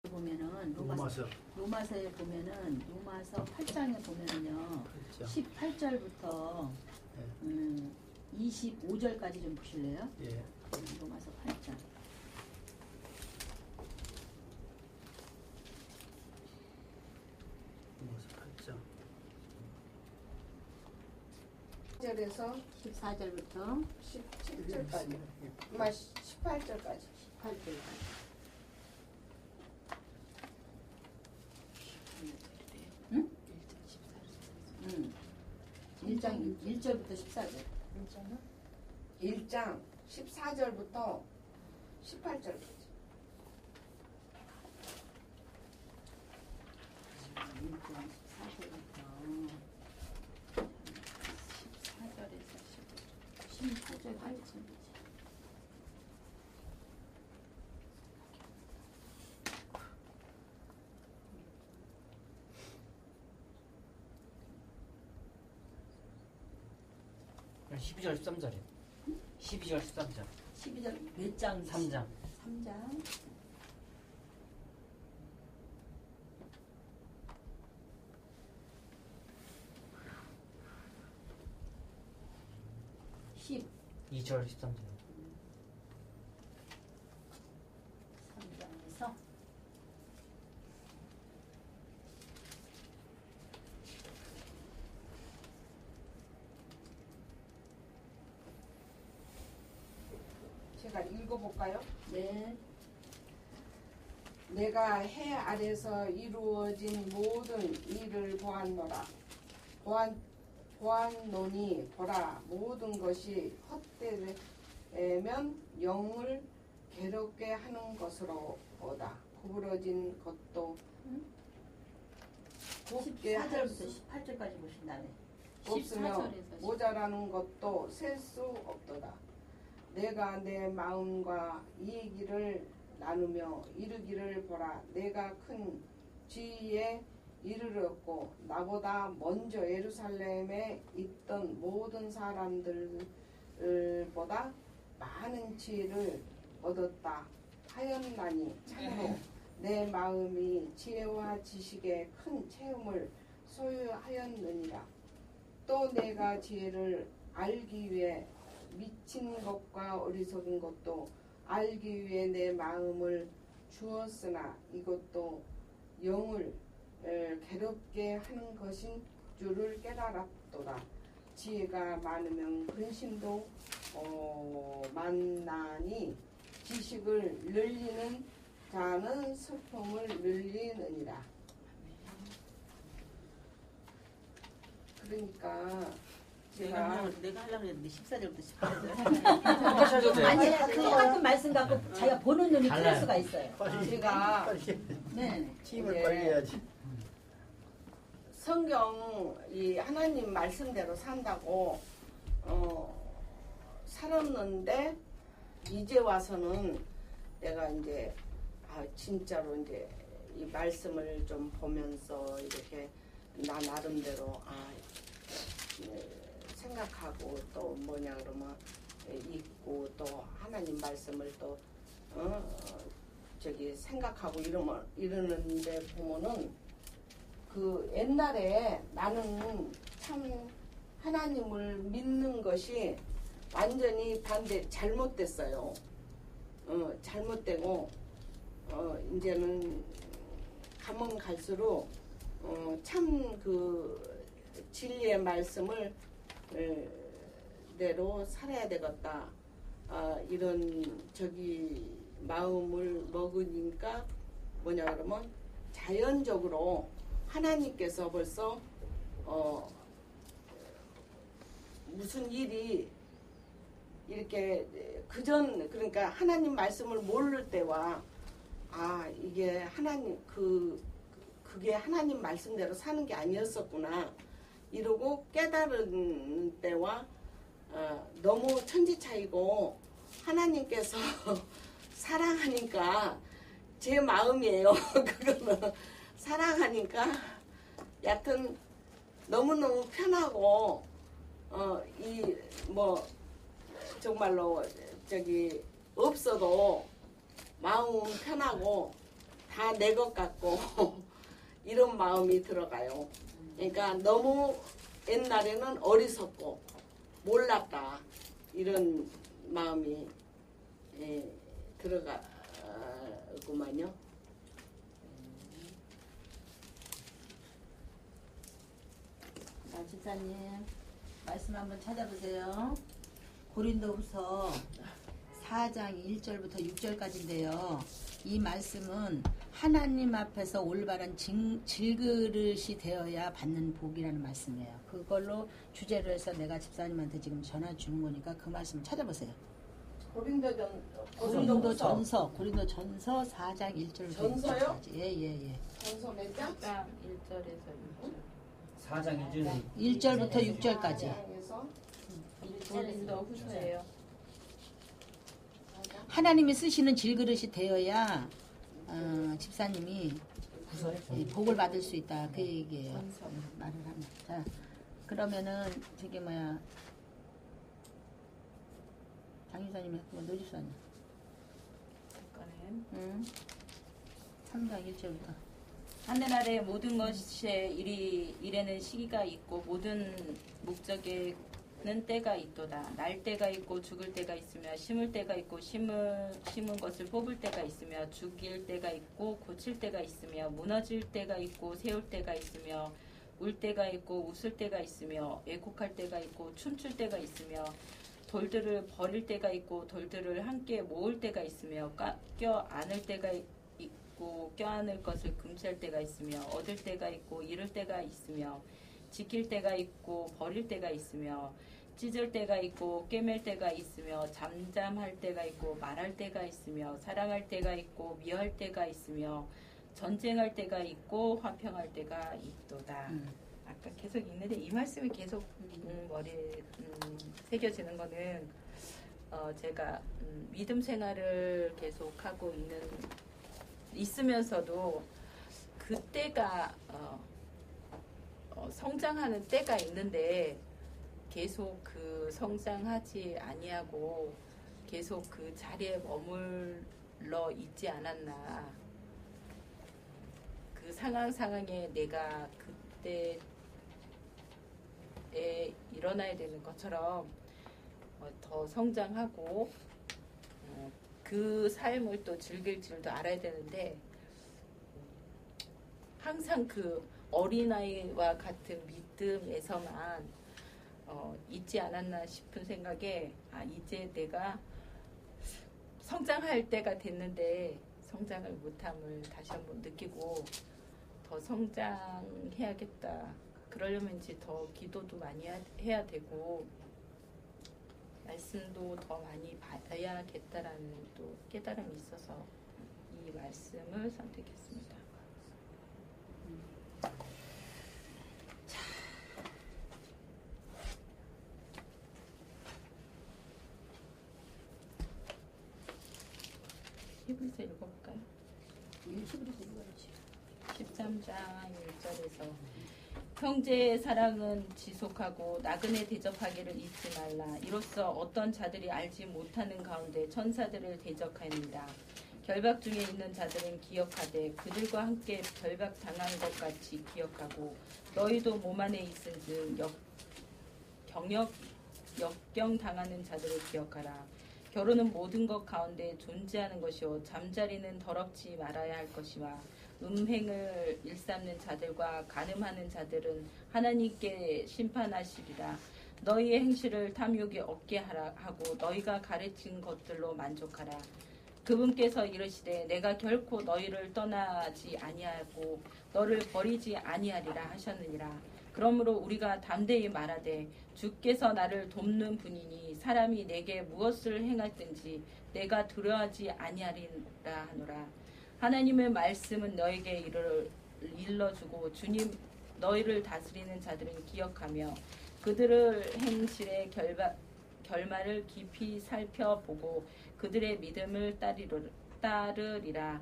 보면은 로마서에 보면은 로마서 8장에 보면은요. 그렇죠. 18절부터 25절까지 좀 보실래요? 예. 로마서 8장. 로마서 8장. 절에서 14절부터 17절까지, 아마 18절까지. 18절까지. 응? 1장 1절부터 14절. 1장 14절부터 18절까지. 1장 14절부터 14절에서 18절 8절이지. 그럼 12절 13절이요. 12절 13절. 12절 몇 장? 3장. 3장. 2절 13절. 3장에서 제가 읽어볼까요? 네. 내가 해 아래서 이루어진 모든 일을 보았노라. 보았노니 보라, 모든 것이 헛되면 영을 괴롭게 하는 것으로 보다. 구부러진 것도 곱게 할 14절부터 수 18절까지 보신다네. 없으며 14절에서 모자라는 것도 셀 수 없도다. 내가 내 마음과 이 얘기를 나누며 이르기를 보라. 내가 큰 지위에 이르렀고 나보다 먼저 예루살렘에 있던 모든 사람들보다 많은 지혜를 얻었다 하였나니 참으로 내 마음이 지혜와 지식의 큰 체험을 소유하였느니라. 또 내가 지혜를 알기 위해 미친 것과 어리석은 것도 알기 위해 내 마음을 주었으나 이것도 영을 괴롭게 하는 것인 줄을 깨달았도다. 지혜가 많으면 근심도 많나니 지식을 늘리는 자는 슬픔을 늘리느니라. 그러니까 제가 내가 하려고 했는데 14절부터 18절. 하셔도 돼요. 아니 똑같은 말씀 갖고 자기가 보는 눈이 틀릴 달라요. 수가 있어요. 제가 네. 힘을 빨리 해야지. 성경 이 하나님 말씀대로 산다고 살았는데 이제 와서는 내가 이제 진짜로 이제 이 말씀을 좀 보면서 이렇게 나 나름대로 생각하고 또 뭐냐 그러면 읽고 또 하나님 말씀을 또 저기 생각하고 이러는데 보면은 그 옛날에 나는 참 하나님을 믿는 것이 완전히 반대 잘못됐어요. 잘못되고 이제는 가면 갈수록 참 그 진리의 말씀을 대로 살아야 되겠다. 이런 저기 마음을 먹으니까 뭐냐 그러면 자연적으로 하나님께서 벌써 무슨 일이 이렇게 그러니까 하나님 말씀을 모를 때와 이게 하나님 그게 하나님 말씀대로 사는 게 아니었었구나 이러고 깨달은 때와 너무 천지차이고 하나님께서 사랑하니까 제 마음이에요. 그거는 사랑하니까 여하튼 너무너무 편하고 이 뭐 정말로 저기 없어도 마음 편하고 다 내 것 같고 이런 마음이 들어가요. 그러니까 너무 옛날에는 어리석고 몰랐다 이런 마음이 들어가구만요. 자, 집사님 말씀 한번 찾아보세요. 고린도후서 4장 1절부터 6절까지인데요. 이 말씀은 하나님 앞에서 올바른 질그릇이 되어야 받는 복이라는 말씀이에요. 그걸로 주제로 해서 내가 집사님한테 지금 전화 주는 거니까 그 말씀 찾아보세요. 고린도전서 4장 1절부터 전서요? 6절까지. 예. 전서 몇 장? 1절에서 4장 1절 1절부터 6절까지. 6절. 고린도 후서예요. 하나님이 쓰시는 질그릇이 되어야 집사님이 복을 받을 수 있다. 그 얘기예요. 말을 합니다. 자, 그러면은 저기 뭐야 장유사님 그거 노집사님. 응. 3장 1절부터. 하늘 아래 모든 것에 일에는 시기가 있고 모든 목적에는 때가 있도다. 날 때가 있고 죽을 때가 있으며 심을 때가 있고 심은 것을 뽑을 때가 있으며 죽일 때가 있고 고칠 때가 있으며 무너질 때가 있고 세울 때가 있으며 울 때가 있고 웃을 때가 있으며 애곡할 때가 있고 춤출 때가 있으며 돌들을 버릴 때가 있고 돌들을 함께 모을 때가 있으며 껴안을 때가 있고 껴안을 것을 금지할 때가 있으며 얻을 때가 있고 잃을 때가 있으며 지킬 때가 있고 버릴 때가 있으며 찢을 때가 있고 꿰맬 때가 있으며 잠잠할 때가 있고 말할 때가 있으며 사랑할 때가 있고 미워할 때가 있으며 전쟁할 때가 있고 화평할 때가 있도다. 아까 계속 읽는데 이 말씀이 계속 머리에 새겨지는 거는 제가 믿음 생활을 계속 하고 있으면서도 그때가 성장하는 때가 있는데 계속 그 성장하지 아니하고 계속 그 자리에 머물러 있지 않았나. 그 상황에 내가 그때에 일어나야 되는 것처럼 더 성장하고 그 삶을 또 즐길 줄도 알아야 되는데 항상 그 어린아이와 같은 믿음에서만 있지 않았나 싶은 생각에 이제 내가 성장할 때가 됐는데 성장을 못함을 다시 한번 느끼고 더 성장해야겠다. 그러려면 이제 더 기도도 많이 해야 되고 말씀도 더 많이 봐야겠다라는 또 깨달음이 있어서 이 말씀을 선택했습니다. 히브리서 읽어볼까요? 13장 1절에서 형제의 사랑은 지속하고 나그네 대접하기를 잊지 말라. 이로써 어떤 자들이 알지 못하는 가운데 천사들을 대적하느니라. 결박 중에 있는 자들은 기억하되 그들과 함께 결박 당한 것 같이 기억하고 너희도 몸 안에 있은즉 역경 당하는 자들을 기억하라. 결혼은 모든 것 가운데 존재하는 것이요 잠자리는 더럽지 말아야 할 것이와 음행을 일삼는 자들과 간음하는 자들은 하나님께 심판하시리라. 너희의 행실을 탐욕이 없게 하라 하고 너희가 가르친 것들로 만족하라. 그분께서 이르시되 내가 결코 너희를 떠나지 아니하고 너를 버리지 아니하리라 하셨느니라. 그러므로 우리가 담대히 말하되 주께서 나를 돕는 분이니 사람이 내게 무엇을 행할든지 내가 두려워하지 아니하리라 하노라. 하나님의 말씀은 너에게 일러주고 주님 너희를 다스리는 자들은 기억하며 그들의 행실의 결말을 깊이 살펴보고 그들의 믿음을 따르리라.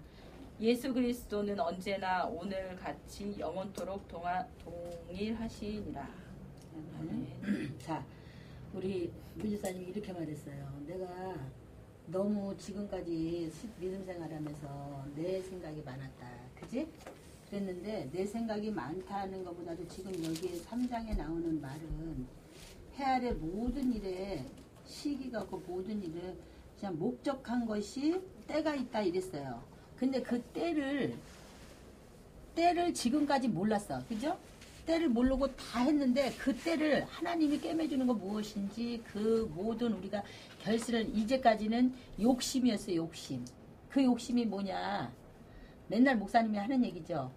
예수 그리스도는 언제나 오늘 같이 영원토록 동일하시니라. 자, 우리 문지사님이 이렇게 말했어요. 내가 너무 지금까지 믿음 생활하면서 내 생각이 많았다. 그지? 그랬는데 내 생각이 많다는 것보다도 지금 여기에 3장에 나오는 말은 해아래 모든 일에 시기가 없고 모든 일에 그냥 목적한 것이 때가 있다 이랬어요. 근데 그 때를 지금까지 몰랐어. 그죠? 때를 모르고 다 했는데 그 때를 하나님이 꿰매주는 건 무엇인지 그 모든 우리가 결실을 이제까지는 욕심이었어요. 욕심. 그 욕심이 뭐냐. 맨날 목사님이 하는 얘기죠.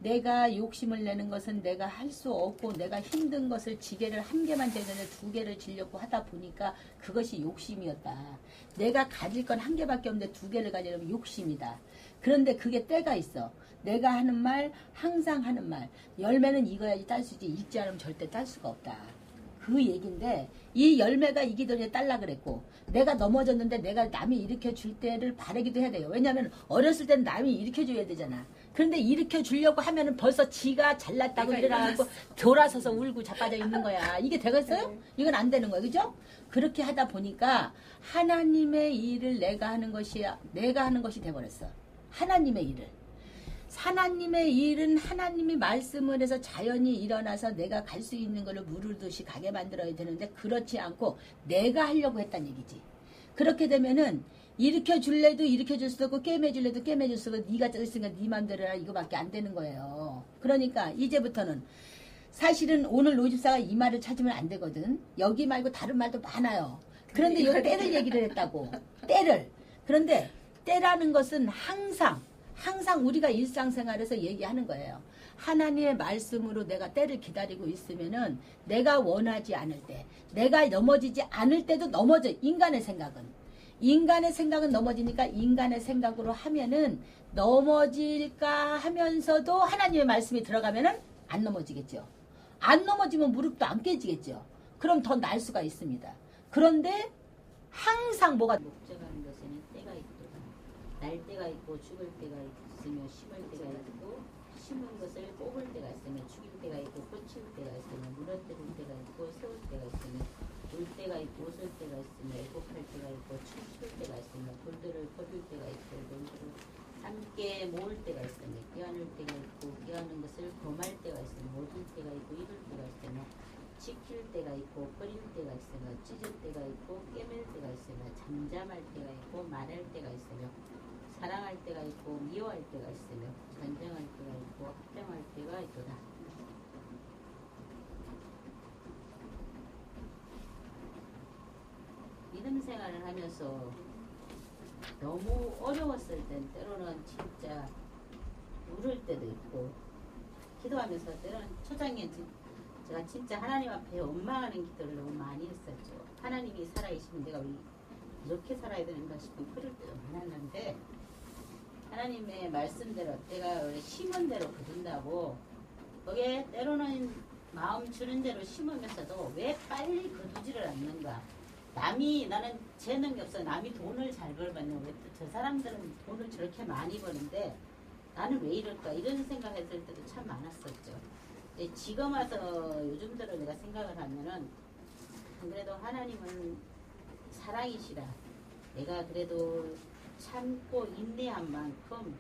내가 욕심을 내는 것은 내가 할 수 없고 내가 힘든 것을 지게를 한 개만 되는데 두 개를 지려고 하다 보니까 그것이 욕심이었다. 내가 가질 건 한 개밖에 없는데 두 개를 가지려면 욕심이다. 그런데 그게 때가 있어. 내가 하는 말, 항상 하는 말. 열매는 익어야지 딸 수 있지. 익지 않으면 절대 딸 수가 없다. 그 얘기인데 이 열매가 익기 전에 딸라 그랬고 내가 넘어졌는데 내가 남이 일으켜 줄 때를 바라기도 해야 돼요. 왜냐하면 어렸을 때는 남이 일으켜 줘야 되잖아. 그런데 일으켜 주려고 하면은 벌써 지가 잘났다고 일어나고 돌아서서 울고 자빠져 있는 거야. 이게 되겠어요? 이건 안 되는 거야. 그죠? 그렇게 하다 보니까 하나님의 일을 내가 하는 것이 돼버렸어. 하나님의 일을. 하나님의 일은 하나님이 말씀을 해서 자연히 일어나서 내가 갈 수 있는 걸로 무르듯이 가게 만들어야 되는데 그렇지 않고 내가 하려고 했단 얘기지. 그렇게 되면은 일으켜 줄래도 일으켜 줄 수도 없고 꿰매 줄래도 꿰매 줄 수도 없고 네가 있으니까 네 맘대로 해라 이거밖에 안 되는 거예요. 그러니까 이제부터는 사실은 오늘 노집사가 이 말을 찾으면 안 되거든. 여기 말고 다른 말도 많아요. 그런데 요 때를 얘기를 했다고. 때를. 그런데 때라는 것은 항상 우리가 일상생활에서 얘기하는 거예요. 하나님의 말씀으로 내가 때를 기다리고 있으면은 내가 원하지 않을 때, 내가 넘어지지 않을 때도 넘어져. 인간의 생각은 넘어지니까 인간의 생각으로 하면은 넘어질까 하면서도 하나님의 말씀이 들어가면은 안 넘어지겠죠. 안 넘어지면 무릎도 안 깨지겠죠. 그럼 더 날 수가 있습니다. 그런데 항상 뭐가 목적하는 것에는 때가 있도다. 날 때가 있고 죽을 때가 있으며 심을 때가 있고 심은 것을 뽑을 때가 있으며 죽일 때가 있고 꽂힐 때가 있으며 무너뜨릴 때가 있고 세울 때가 있으며 울 때가 있고 웃을 때가 있으며 애곡할 때가 있고 춤출 때가 있으며 돌들을 버릴 때가 있고 농들을 함께 모을 때가 있으며 끼어넣을 때가 있고 끼어넣는 것을 범할 때가 있으며 모을 때가 있고 이룰 때가 있으며 지킬 때가 있고 버릴 때가 있으며 찢을 때가 있고 깨맬 때가 있으며 잠잠할 때가 있고 말할 때가 있으며 사랑할 때가 있고 미워할 때가 있으며 전쟁할 때가 있고 합병할 때가 있도다. 믿음 생활을 하면서 너무 어려웠을 땐 때로는 진짜 울을 때도 있고 기도하면서 때로는 초장에 제가 진짜 하나님 앞에 원망하는 기도를 너무 많이 했었죠. 하나님이 살아계시면 내가 왜 이렇게 살아야 되는가 싶은 그럴 때도 많았는데 하나님의 말씀대로 내가 심은 대로 거둔다고 거기에 때로는 마음 주는 대로 심으면서도 왜 빨리 거두지를 않는가. 나는 재능이 없어. 남이 돈을 잘 벌면 왜 저 사람들은 돈을 저렇게 많이 버는데 나는 왜 이럴까 이런 생각했을 때도 참 많았었죠. 지금 와서 요즘 들어 내가 생각을 하면은 그래도 하나님은 사랑이시라. 내가 그래도 참고 인내한 만큼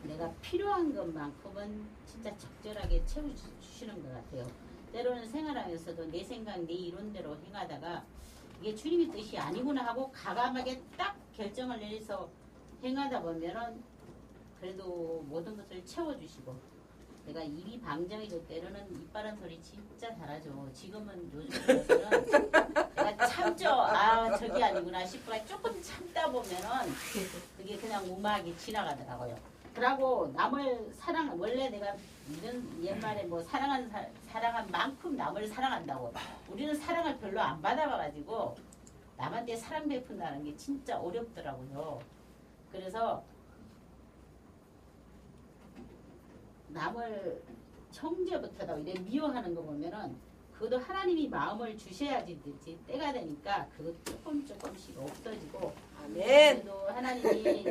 내가 필요한 것만큼은 진짜 적절하게 채워주시는 것 같아요. 때로는 생활하면서도 내 생각, 내 이론대로 행하다가 이게 주님의 뜻이 아니구나 하고 과감하게 딱 결정을 내려서 행하다 보면은 그래도 모든 것을 채워주시고 내가 입이 방정이고 때로는 입 바른 소리 진짜 잘하죠. 지금은 요즘 들어서는 내가 참죠. 아 저게 아니구나 싶어 조금 참다 보면은 그게 그냥 무마하게 지나가더라고요. 그러고 남을 사랑 원래 내가 이런 옛말에 뭐 사랑한 만큼 남을 사랑한다고 우리는 사랑을 별로 안 받아봐가지고 남한테 사랑 베푼다는 게 진짜 어렵더라고요. 그래서 남을 형제부터도 이래 미워하는 거 보면은 그것도 하나님이 마음을 주셔야지 되지 때가 되니까 그거 조금씩 없어지고 그래도 하나님이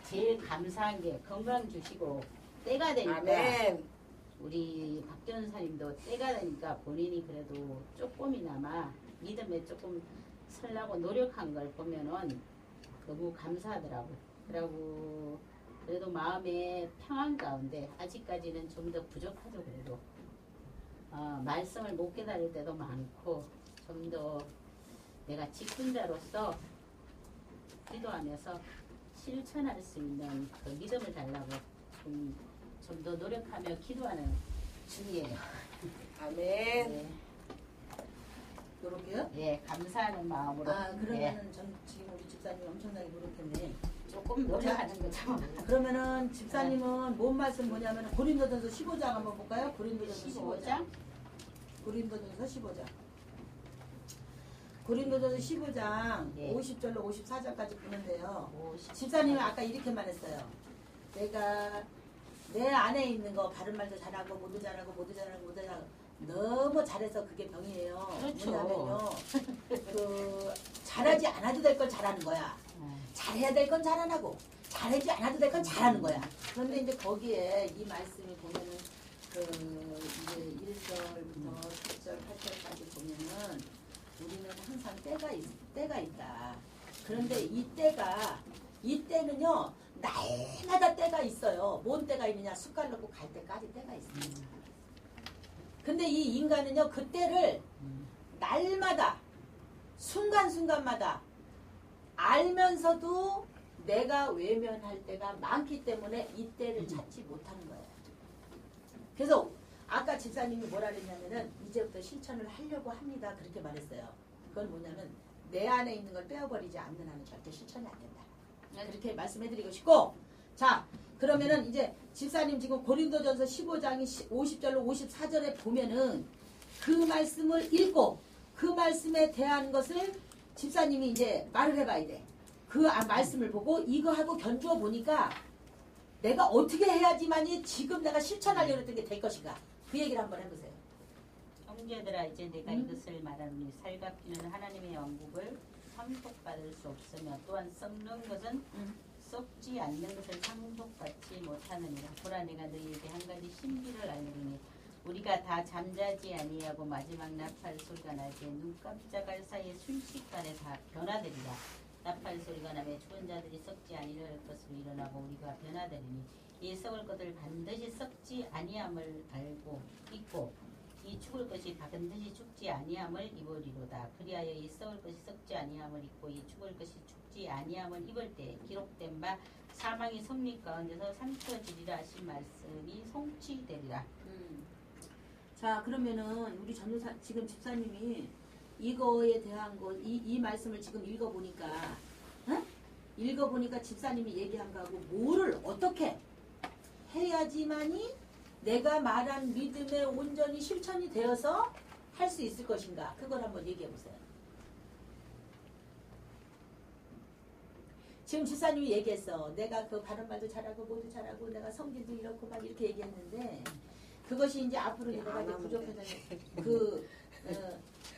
제일 감사한 게 건강 주시고 때가 되니까 아멘. 우리 박 전사님도 때가 되니까 본인이 그래도 조금이나마 믿음에 조금 살라고 노력한 걸 보면은 너무 감사하더라고. 그러고 그래도 마음의 평안 가운데 아직까지는 좀 더 부족하죠. 그래도 말씀을 못 깨달을 때도 많고 좀 더 내가 직분자로서 기도하면서 실천할 수 있는 그 믿음을 달라고 좀 더 노력하며 기도하는 중이에요. 아멘. 네. 요렇게요? 예, 감사하는 마음으로. 예, 그러면은 전 지금 우리 집사님 엄청나게 노력했네. 조금 노력하는 거죠. 그러면은 집사님은 뭔 말씀 뭐냐면 고린도전서 15장 한번 볼까요? 고린도전서 15장. 고린도전서 15장. 고린도전서 15장 예. 50절로 54절까지 보는데요. 50. 집사님은 아까 이렇게 말했어요. 내가 내 안에 있는 거 바른 말도 잘하고 모두 잘하고 너무 잘해서 그게 병이에요. 그렇죠. 뭐냐면요. 그 잘하지 않아도 될 걸 잘하는 거야. 잘해야 될 건 잘 안 하고 잘하지 않아도 될 건 잘하는 거야. 그런데 이제 거기에 이 말씀이 보면은 그 이제 1절부터 7절, 8절까지 보면은 우리는 항상 때가 있다. 그런데 이 때는요 날마다 때가 있어요. 뭔 때가 있느냐? 숟갈 넣고 갈 때까지 때가 있어요. 근데 이 인간은요 그 때를 날마다 순간순간마다 알면서도 내가 외면할 때가 많기 때문에 이 때를 찾지 못하는 거예요. 그래서 아까 집사님이 뭐라 그랬냐면은 이제부터 실천을 하려고 합니다. 그렇게 말했어요. 그건 뭐냐면 내 안에 있는 걸 빼어버리지 않는 한은 절대 실천이 안 된다. 그렇게 말씀해드리고 싶고, 자 그러면은 이제 집사님 지금 고린도전서 15장이 50절로 54절에 보면은 그 말씀을 읽고 그 말씀에 대한 것을 집사님이 이제 말을 해봐야 돼. 그 말씀을 보고 이거하고 견주어 보니까 내가 어떻게 해야지만이 지금 내가 실천하려고 했던 게 될 것인가. 그 얘기를 한번 해보세요. 형제들아 이제 내가 이것을 말하노니 살갑기는 하나님의 왕국을 상속받을 수 없으며 또한 썩는 것은 썩지 않는 것을 상속받지 못하느니라. 보라 내가 너희에게 한 가지 신비를 알리니 우리가 다 잠자지 아니하고 마지막 나팔 소리가 날 때 눈 깜짝할 사이에 순식간에 다 변화되리라. 나팔 소리가 나며 죽은 자들이 썩지 아니할 것으로 일어나고 우리가 변화되리니 이 썩을 것들 반드시 썩지 아니함을 알고 있고 이 죽을 것이 반드시 죽지 아니함을 입으리로다. 그리하여 이 썩을 것이 썩지 아니함을 입고 이 죽을 것이 죽지 아니함을 입을 때 기록된 바 사망이 성립 가운데서 삼켜지리라 하신 말씀이 성취되리라. 자 그러면은 우리 전도사 지금 집사님이 이거에 대한 이 말씀을 지금 읽어보니까 읽어보니까 집사님이 얘기한 거하고 뭐를 어떻게 해야지만이 내가 말한 믿음에 온전히 실천이 되어서 할 수 있을 것인가. 그걸 한번 얘기해 보세요. 지금 집사님이 얘기했어. 내가 그 바른 말도 잘하고 모두 잘하고 내가 성질도 이렇고 막 이렇게 얘기했는데 그것이 이제 앞으로 내가 이제 부족해서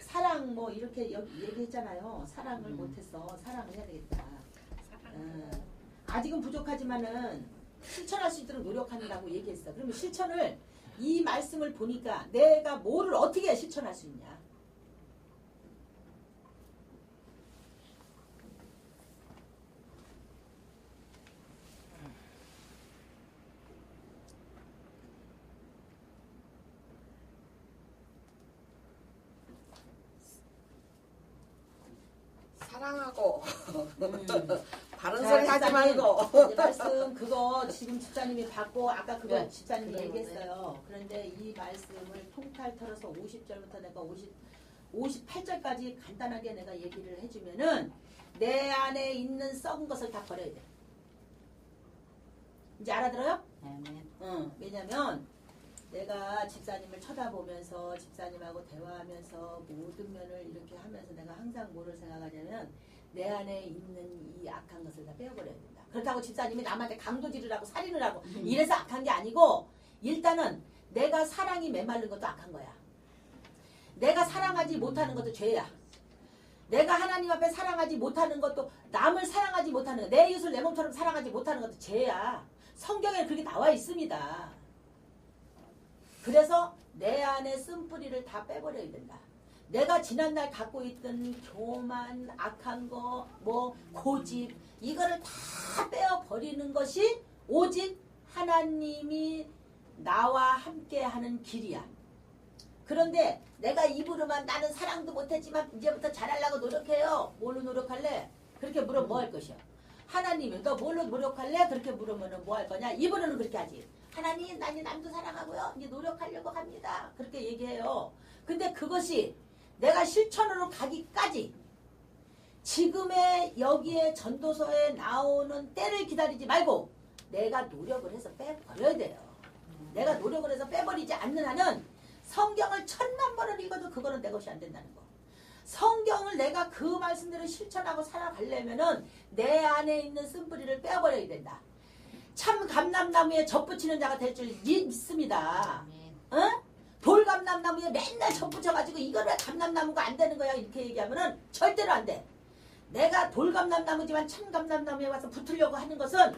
사랑 뭐 이렇게 얘기했잖아요. 사랑을 못했어. 사랑을 해야 되겠다. 아직은 부족하지만은 실천할 수 있도록 노력한다고 얘기했어. 그러면 실천을 이 말씀을 보니까 내가 뭐를 어떻게 실천할 수 있냐. 사랑하고 바른 소리 하지 말고 말씀 그거 지금 집사님이 받고 아까 그거 네. 집사님이 네. 얘기했어요. 그런데 이 말씀을 통탈 털어서 50절부터 내가 58절까지 간단하게 내가 얘기를 해주면은 내 안에 있는 썩은 것을 다 버려야 돼. 이제 알아들어요? 아멘. 왜냐면 내가 집사님을 쳐다보면서 집사님하고 대화하면서 모든 면을 이렇게 하면서 내가 항상 뭐를 생각하냐면 내 안에 있는 이 악한 것을 다 빼어버려야 된다. 그렇다고 집사님이 남한테 강도질을 하고 살인을 하고 이래서 악한 게 아니고 일단은 내가 사랑이 메말른 것도 악한 거야. 내가 사랑하지 못하는 것도 죄야. 내가 하나님 앞에 사랑하지 못하는 것도 남을 사랑하지 못하는 내 이웃을 내 몸처럼 사랑하지 못하는 것도 죄야. 성경에 그렇게 나와 있습니다. 그래서 내 안에 쓴뿌리를 다 빼버려야 된다. 내가 지난날 갖고 있던 교만, 악한 거, 뭐 고집 이거를 다 빼어버리는 것이 오직 하나님이 나와 함께하는 길이야. 그런데 내가 입으로만 나는 사랑도 못했지만 이제부터 잘하려고 노력해요. 뭘로 노력할래? 그렇게 물으면 뭐 할 것이야? 하나님이 너 뭘로 노력할래? 그렇게 물으면 뭐 할 거냐? 입으로는 그렇게 하지. 하나님 난 남도 사랑하고요. 이제 노력하려고 합니다. 그렇게 얘기해요. 근데 그것이 내가 실천으로 가기까지 지금의 여기에 전도서에 나오는 때를 기다리지 말고 내가 노력을 해서 빼버려야 돼요. 내가 노력을 해서 빼버리지 않는 한은 성경을 1000만 번을 읽어도 그거는 내 것이 안 된다는 거. 성경을 내가 그 말씀대로 실천하고 살아가려면은 내 안에 있는 쓴뿌리를 빼버려야 된다. 참 감람나무에 젖붙이는 자가 될 줄 믿습니다. 어? 돌감람나무에 맨날 젖붙여가지고 이걸 왜 감람나무가 안 되는 거야 이렇게 얘기하면은 절대로 안 돼. 내가 돌감람나무지만 참 감람나무에 와서 붙으려고 하는 것은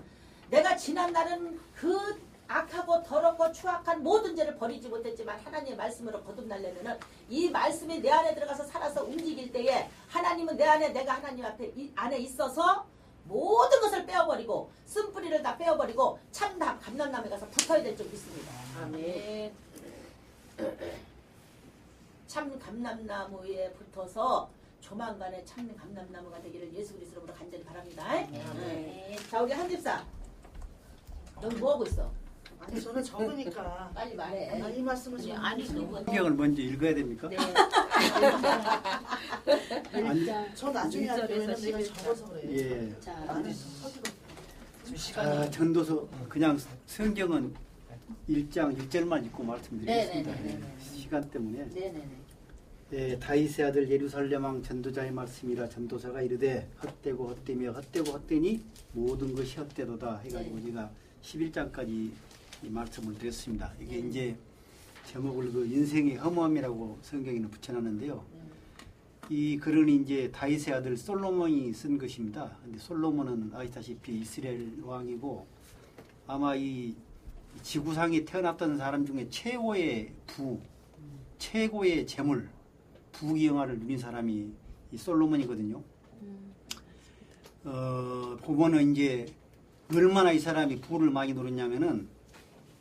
내가 지난 날은 그 악하고 더럽고 추악한 모든 죄를 버리지 못했지만 하나님의 말씀으로 거듭나려면은 이 말씀이 내 안에 들어가서 살아서 움직일 때에 하나님은 내 안에 내가 하나님 앞에 안에 있어서 모든 것을 빼어버리고 쓴뿌리를 다 빼어버리고 참 감람나무에 가서 붙어야 될 줄 믿습니다. 아멘. 참 감람나무에 붙어서 조만간에 참 감람나무가 되기를 예수 그리스도로 간절히 바랍니다. 네. 자 우리 한집사 넌 뭐하고 있어? 아니 저는 적으니까 빨리 말해. 이 말씀을 좀 아니 너무 성경을 먼저 읽어야 됩니까? 네. 아니, 저 나중에 할게요. 왜냐면 내가 11절. 적어서 그래요. 예. 자, 나는 서기가 지금 시간이 아, 전도서 그냥 성경은 1장 1절만 읽고 말씀드리겠습니다. 네네네네. 시간 때문에. 네네네. 예, 다윗의 아들 예루살렘 왕 전도자의 말씀이라 전도서가 이르되 헛되고 헛되며 헛되고 헛되니 모든 것이 헛되도다 해가지고 제가 11장까지 이 말씀을 드렸습니다. 이게 이제 제목을 그 인생의 허무함이라고 성경에는 붙여놨는데요. 이 글은 이제 다윗의 아들 솔로몬이 쓴 것입니다. 근데 솔로몬은 아시다시피 이스라엘 왕이고 아마 이 지구상에 태어났던 사람 중에 최고의 최고의 재물, 부귀영화를 누린 사람이 이 솔로몬이거든요. 보면은 이제 얼마나 이 사람이 부를 많이 누렸냐면은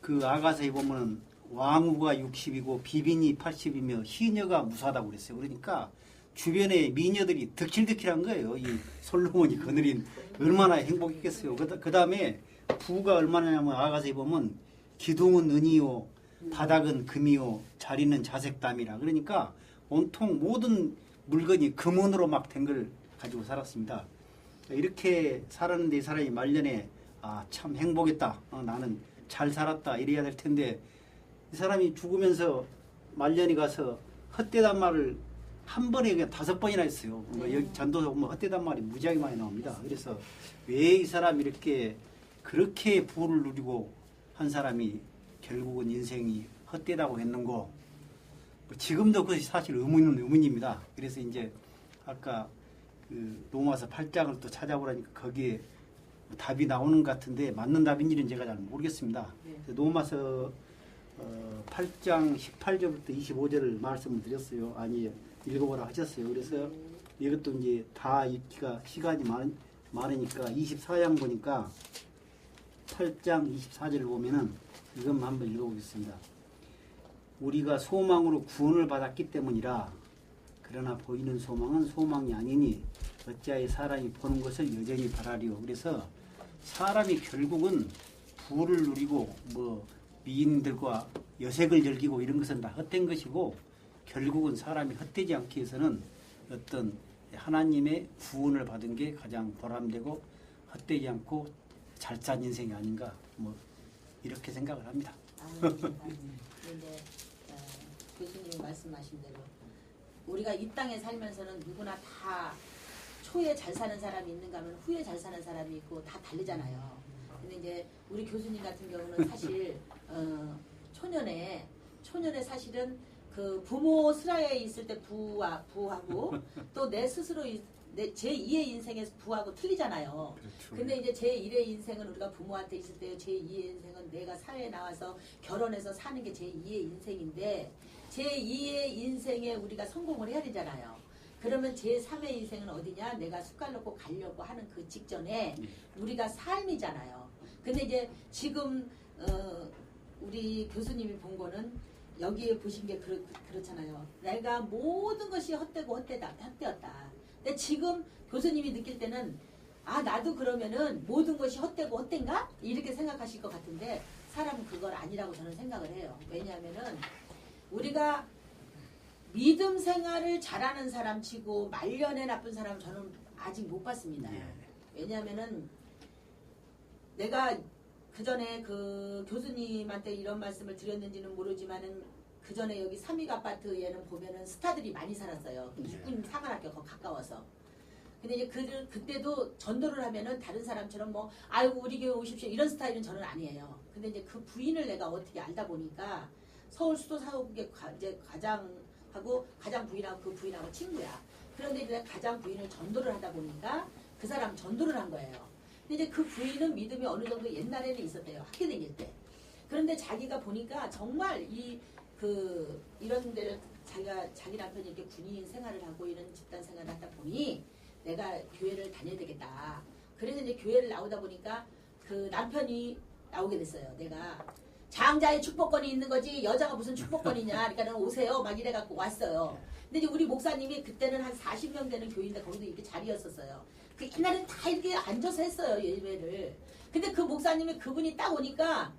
그 아가서에 보면은 왕후가 60이고 비빈이 80이며 희녀가 무사하다고 그랬어요. 그러니까 주변에 미녀들이 득실득실한 거예요. 이 솔로몬이 거느린 얼마나 행복했겠어요. 그 다음에 부가 얼마나냐면 아가서에 보면 기둥은 은이요 바닥은 금이요 자리는 자색담이라. 그러니까 온통 모든 물건이 금원으로 막 된 걸 가지고 살았습니다. 이렇게 살았는데 이 사람이 말년에 참 행복했다. 나는 잘 살았다. 이래야 될 텐데 이 사람이 죽으면서 말년이 가서 헛되단 말을 한 번에 그냥 5번이나 했어요. 여기 전도서 보면 헛되단 말이 무지하게 많이 나옵니다. 그래서 왜 이 사람이 이렇게 그렇게 부를 누리고 한 사람이 결국은 인생이 헛되다고 했는고 지금도 그것이 사실 의문입니다. 그래서 이제 아까 그 로마서 8장을 또 찾아보라니까 거기에 답이 나오는 것 같은데 맞는 답인지는 제가 잘 모르겠습니다. 로마서 8장 18절부터 25절을 말씀을 드렸어요. 아니 읽어보라 하셨어요. 그래서 이것도 이제 다 읽기가 시간이 많으니까 24장 보니까 8장 24절을 보면은 이것만 한번 읽어보겠습니다. 우리가 소망으로 구원을 받았기 때문이라. 그러나 보이는 소망은 소망이 아니니 어찌하여 사람이 보는 것을 여전히 바라리요. 그래서 사람이 결국은 부를 누리고 뭐 미인들과 여색을 즐기고 이런 것은 다 헛된 것이고 결국은 사람이 헛되지 않기 위해서는 어떤 하나님의 구원을 받은 게 가장 보람되고 헛되지 않고 잘 산 인생이 아닌가 뭐 이렇게 생각을 합니다. 이제 교수님이 말씀하신 대로 우리가 이 땅에 살면서는 누구나 다 초에 잘 사는 사람이 있는가 하면 후에 잘 사는 사람이 있고 다 다르잖아요. 근데 이제 우리 교수님 같은 경우는 사실 초년에 사실은 그 부모 슬하에 있을 때 부하고 또 내 스스로 제 2의 인생에서 부하고 틀리잖아요. 그렇죠. 근데 이제 제 1의 인생은 우리가 부모한테 있을 때 제 2의 인생은 내가 사회에 나와서 결혼해서 사는 게 제 2의 인생인데 제 2의 인생에 우리가 성공을 해야 되잖아요. 그러면 제 3의 인생은 어디냐? 내가 숟갈 놓고 가려고 하는 그 직전에 우리가 삶이잖아요. 근데 이제 지금 우리 교수님이 본 거는 여기에 보신 게 그렇잖아요. 내가 모든 것이 헛되고 헛되었다. 근데 지금 교수님이 느낄 때는 아 나도 그러면은 모든 것이 헛되고 헛된가? 이렇게 생각하실 것 같은데 사람은 그걸 아니라고 저는 생각을 해요. 왜냐하면은 우리가 믿음 생활을 잘하는 사람 치고 말년에 나쁜 사람 저는 아직 못 봤습니다. 왜냐하면은 내가 그 전에 그 교수님한테 이런 말씀을 드렸는지는 모르지만은 그 전에 여기 삼익 아파트에는 보면은 스타들이 많이 살았어요. 육군 사관학교 가까워서. 근데 이제 그때도 전도를 하면은 다른 사람처럼 뭐 아이고 우리 교회 오십시오 이런 스타일은 저는 아니에요. 근데 이제 그 부인을 내가 어떻게 알다 보니까 서울 수도 사옥의 이제 가장 부인하고 그 부인하고 친구야. 그런데 이제 가장 부인을 전도를 하다 보니까 그 사람 전도를 한 거예요. 근데 이제 그 부인은 믿음이 어느 정도 옛날에는 있었대요. 학교 다닐 때. 그런데 자기가 보니까 정말 이런 데를 자기 남편이 이렇게 군인 생활을 하고 이런 집단 생활을 하다 보니 내가 교회를 다녀야 되겠다. 그래서 이제 교회를 나오다 보니까 그 남편이 나오게 됐어요. 내가 장자의 축복권이 있는 거지 여자가 무슨 축복권이냐. 그러니까 오세요. 막 이래갖고 왔어요. 근데 이제 우리 목사님이 그때는 한 40명 되는 교회인데 거기도 이렇게 자리였었어요. 그 옛날엔 다 이렇게 앉아서 했어요. 예배를. 근데 그 목사님이 그분이 딱 오니까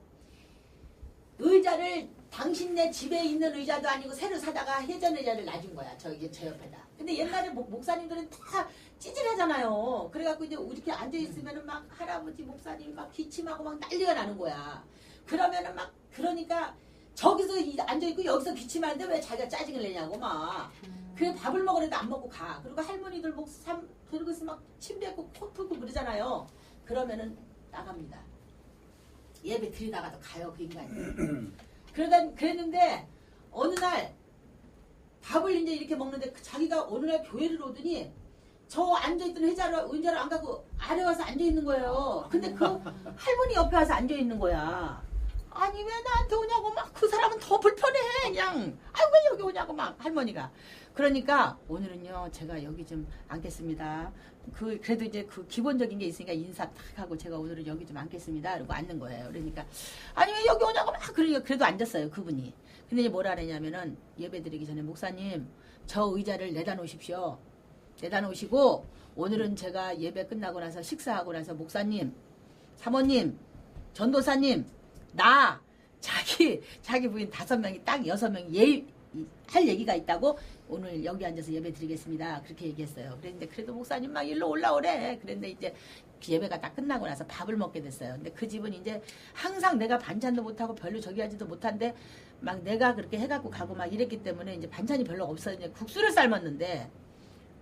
의자를 당신네 집에 있는 의자도 아니고 새로 사다가 회전 의자를 놔준 거야. 저 옆에다. 근데 옛날에 목사님들은 다 찌질하잖아요. 그래갖고 이제 이렇게 앉아있으면은 막 할아버지 목사님 막 기침하고 막 난리가 나는 거야. 그러면은 막 그러니까 저기서 앉아있고 여기서 기침하는데 왜 자기가 짜증을 내냐고 막. 그래 밥을 먹으려도 안 먹고 가. 그리고 할머니들 그러고서 막 침 뱉고 코 풀고 그러잖아요. 그러면은 나갑니다. 예배 드리다가도 가요 그 인간이. 그랬는데 어느 날 밥을 이제 이렇게 먹는데 자기가 어느 날 교회를 오더니 저 앉아있던 의자를 안 가고 아래 와서 앉아있는 거예요. 근데 그 할머니 옆에 와서 앉아있는 거야. 아니 왜 나한테 오냐고 막 그 사람은 더 불편해 그냥. 아유 왜 여기 오냐고 막 할머니가. 그러니까 오늘은요 제가 여기 좀 앉겠습니다. 그래도 이제 그 기본적인 게 있으니까 인사 탁 하고 제가 오늘은 여기 좀 앉겠습니다. 그러고 앉는 거예요. 그러니까 아니 왜 여기 오냐고 막 그러니까 그래도 앉았어요 그분이. 근데 이제 뭐라 그러냐면은 예배 드리기 전에 목사님 저 의자를 내다 놓으십시오. 내다 놓으시고 오늘은 제가 예배 끝나고 나서 식사하고 나서 목사님, 사모님, 전도사님, 나 자기 부인 5명이 딱 6명이 할 얘기가 있다고 오늘 여기 앉아서 예배 드리겠습니다. 그렇게 얘기했어요. 그랬는데 그래도 목사님 막 일로 올라오래. 그랬는데 이제 예배가 딱 끝나고 나서 밥을 먹게 됐어요. 근데 그 집은 이제 항상 내가 반찬도 못하고 별로 저기 하지도 못한데 막 내가 그렇게 해갖고 가고 막 이랬기 때문에 이제 반찬이 별로 없어요. 이제 국수를 삶았는데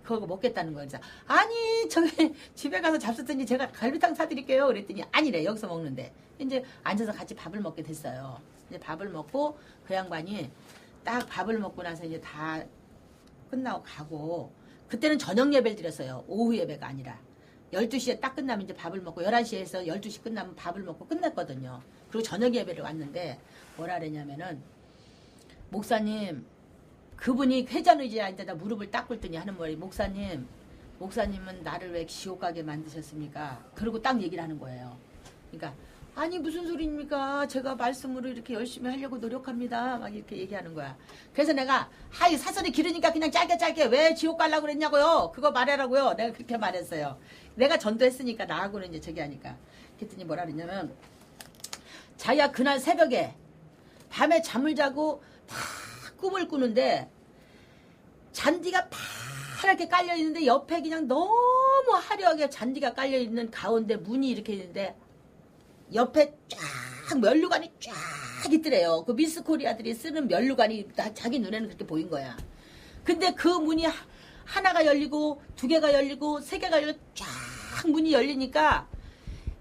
그거 먹겠다는 거예요. 그래서 아니 저기 집에 가서 잡수더니 제가 갈비탕 사드릴게요. 그랬더니 아니래 여기서 먹는데 이제 앉아서 같이 밥을 먹게 됐어요. 이제 밥을 먹고 그 양반이 딱 밥을 먹고 나서 이제 다 끝나고 가고 그때는 저녁 예배를 드렸어요. 오후 예배가 아니라 12시에 딱 끝나면 이제 밥을 먹고 11시에서 12시 끝나면 밥을 먹고 끝냈거든요. 그리고 저녁 예배를 왔는데 뭐라 그랬냐면은 목사님 그분이 회전 의자에 앉아다 무릎을 딱 꿇더니 하는 말이 목사님은 나를 왜 지옥 가게 만드셨습니까? 그러고 딱 얘기를 하는 거예요. 그러니까 아니 무슨 소리입니까? 제가 말씀으로 이렇게 열심히 하려고 노력합니다. 막 이렇게 얘기하는 거야. 그래서 내가 하이 사설이 길으니까 그냥 짧게 왜 지옥 가려고 그랬냐고요. 그거 말하라고요. 내가 그렇게 말했어요. 내가 전도했으니까 나하고는 이제 저기 하니까. 그랬더니 뭐라 그랬냐면 자기가 그날 새벽에 밤에 잠을 자고 다 꿈을 꾸는데 잔디가 파랗게 깔려있는데 옆에 그냥 너무 화려하게 잔디가 깔려있는 가운데 문이 이렇게 있는데 옆에 쫙 면류관이 쫙 있더래요. 그 미스코리아들이 쓰는 면류관이 자기 눈에는 그렇게 보인 거야. 근데 그 문이 하나가 열리고 2개가 열리고 3개가 열리고 쫙 문이 열리니까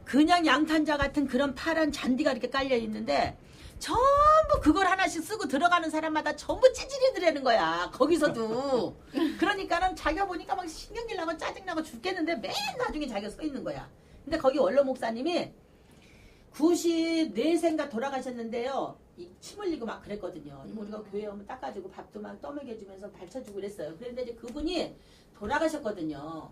그냥 양탄자 같은 그런 파란 잔디가 이렇게 깔려 있는데 전부 그걸 하나씩 쓰고 들어가는 사람마다 전부 찌질이더라는 거야. 거기서도. 그러니까는 자기가 보니까 막 신경질 나고 짜증나고 죽겠는데 맨 나중에 자기가 서 있는 거야. 근데 거기 원로 목사님이 94세인가 돌아가셨는데요. 침 흘리고 막 그랬거든요. 우리가 교회 오면 닦아주고 밥도 막 떠먹여주면서 발쳐주고 그랬어요. 그런데 이제 그분이 돌아가셨거든요.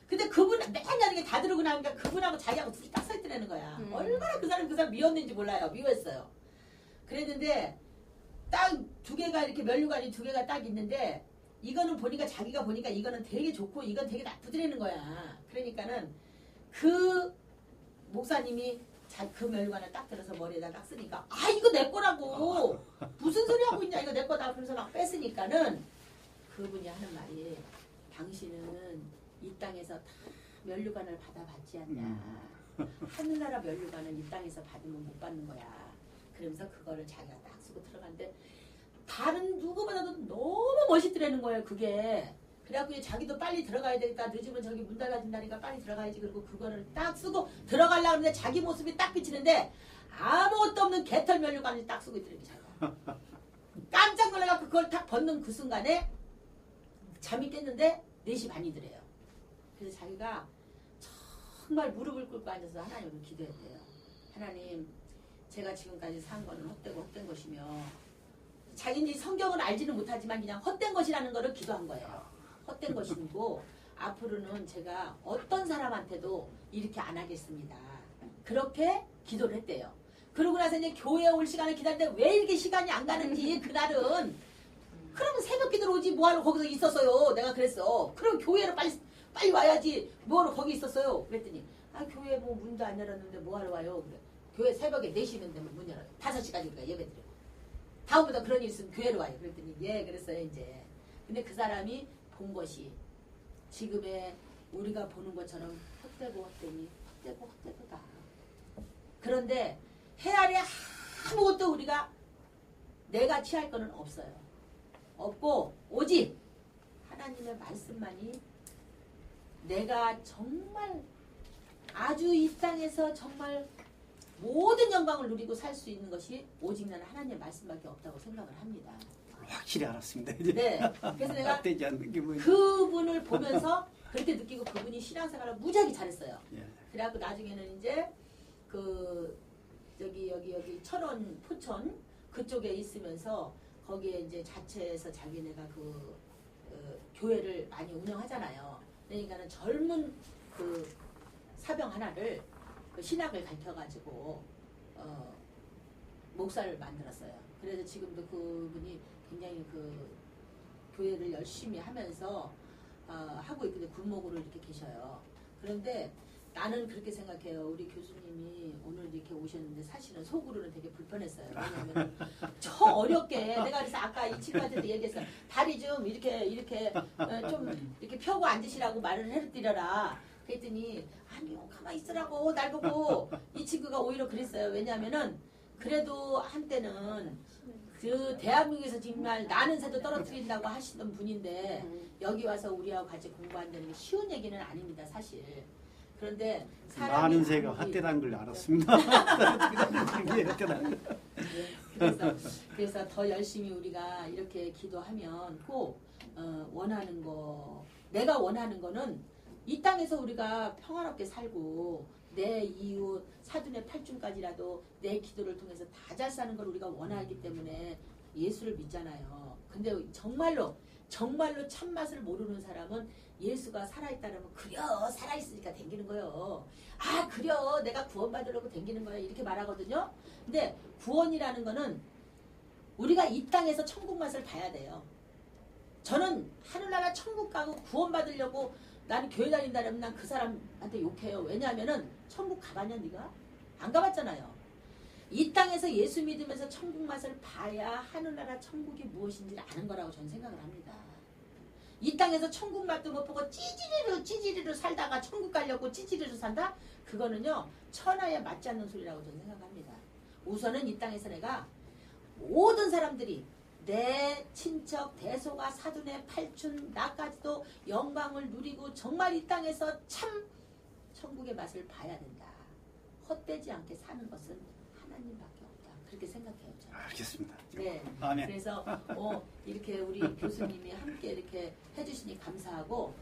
근데 그분 맨날 이렇게 다 들고 나니까 그분하고 자기하고 둘이 딱 서 있더라는 거야. 얼마나 그 사람 미웠는지 몰라요. 미웠어요. 그랬는데 딱 두 개가 이렇게 면류관이 두 개가 딱 있는데 이거는 보니까 자기가 보니까 이거는 되게 좋고 이건 되게 나쁘더라는 거야. 그러니까는 그 목사님이 그 면류관을 딱 들어서 머리에다 딱 쓰니까 아 이거 내 거라고 무슨 소리 하고 있냐 이거 내 거다 그러면서 막 뺐으니까는 그분이 하는 말이 당신은 이 땅에서 다 면류관을 받아봤지 않냐. 하늘나라 면류관은 이 땅에서 받으면 못 받는 거야. 그러면서 그거를 자기가 딱 쓰고 들어갔는데 다른 누구보다도 너무 멋있더라는 거예요. 그게. 그래갖고 자기도 빨리 들어가야 되니까 늦으면 저기 문 닫아진다니까 빨리 들어가야지. 그리고 그거를 딱 쓰고 들어가려고 하는데 자기 모습이 딱 비치는데 아무것도 없는 개털 면류관을 딱 쓰고 있더라고요. 자기가. 깜짝 놀라갖고 그걸 딱 벗는 그 순간에 잠이 깼는데 4시 반이더래요. 그래서 자기가 정말 무릎을 꿇고 앉아서 하나님을 기도했대요. 하나님, 제가 지금까지 산 거는 헛된 것이며 자기는 성경을 알지는 못하지만 그냥 헛된 것이라는 거를 기도한 거예요. 헛된 것이고 앞으로는 제가 어떤 사람한테도 이렇게 안 하겠습니다. 그렇게 기도를 했대요. 그러고 나서 이제 교회에 올 시간을 기다리는데 왜 이렇게 시간이 안 가는지 그날은 그러면 새벽 기도로 오지 뭐하러 거기서 있었어요. 내가 그랬어. 그럼 교회로 빨리 와야지. 뭐하러 거기 있었어요. 그랬더니 아 교회 뭐 문도 안 열었는데 뭐하러 와요. 그래. 교회 새벽에 4시면 되면 문 열어요. 5시까지니까 예배 드려요. 다음부터 그런 일 있으면 교회로 와요. 그랬더니 예 그랬어요 이제. 근데 그 사람이 본 것이 지금의 우리가 보는 것처럼 헛되고 헛되고다. 그런데 해 아래 아무것도 우리가 내가 취할 거는 없어요. 없고 오직 하나님의 말씀만이 내가 정말 아주 이 땅에서 정말 모든 영광을 누리고 살 수 있는 것이 오직 나는 하나님의 말씀밖에 없다고 생각을 합니다. 확실히 알았습니다. 이제. 네. 그래서 내가 되지 않는 게 뭐예요? 그분을 보면서 그렇게 느끼고 그분이 신앙생활을 무지하게 잘했어요. 예. 그래갖고 나중에는 이제 그 여기 철원 포천 그쪽에 있으면서 거기에 이제 자체에서 자기네가 교회를 많이 운영하잖아요. 그러니까는 젊은 그 사병 하나를 그 신학을 가르쳐가지고 목사를 만들었어요. 그래서 지금도 그분이 굉장히 그 교회를 열심히 하면서 하고 있는데 굴목으로 이렇게 계셔요. 그런데 나는 그렇게 생각해요. 우리 교수님이 오늘 이렇게 오셨는데 사실은 속으로는 되게 불편했어요. 왜냐하면 저 어렵게 내가 그래서 아까 이 친구한테도 얘기했어요. 다리 좀 이렇게 좀 이렇게 펴고 앉으시라고 말을 해드려라. 그랬더니 아니요 가만히 있으라고 날 보고 이 친구가 오히려 그랬어요. 왜냐하면은 그래도 한때는 그 대한민국에서 정말 나는 새도 떨어뜨린다고 하시던 분인데 여기 와서 우리하고 같이 공부한다는 게 쉬운 얘기는 아닙니다. 사실. 그런데 많은 새가 헛되다는 걸 알았습니다. 헛되다는 걸. 그래서 더 열심히 우리가 이렇게 기도하면 꼭 원하는 거 내가 원하는 거는 이 땅에서 우리가 평화롭게 살고 내 이웃 사돈의 팔중까지라도 내 기도를 통해서 다 잘 사는 걸 우리가 원하기 때문에 예수를 믿잖아요. 근데 정말로 참맛을 모르는 사람은 예수가 살아있다면 그려 살아있으니까 댕기는 거예요. 아 그려 내가 구원받으려고 댕기는 거야 이렇게 말하거든요. 근데 구원이라는 거는 우리가 이 땅에서 천국 맛을 봐야 돼요. 저는 하늘나라 천국 가고 구원받으려고 나는 교회 다닌다면 난 그 사람한테 욕해요. 왜냐하면은 천국 가봤냐 네가? 안 가봤잖아요. 이 땅에서 예수 믿으면서 천국 맛을 봐야 하늘나라 천국이 무엇인지를 아는 거라고 저는 생각을 합니다. 이 땅에서 천국 맛도 못 보고 찌지리로 살다가 천국 가려고 찌지리로 산다? 그거는요 천하에 맞지 않는 소리라고 저는 생각합니다. 우선은 이 땅에서 내가 모든 사람들이 내 친척, 대소가, 사돈의 팔춘, 나까지도 영광을 누리고 정말 이 땅에서 참 천국의 맛을 봐야 된다. 헛되지 않게 사는 것은 하나님밖에 없다. 그렇게 생각해요. 저는. 알겠습니다. 네. 아멘. 그래서 이렇게 우리 교수님이 함께 이렇게 해주시니 감사하고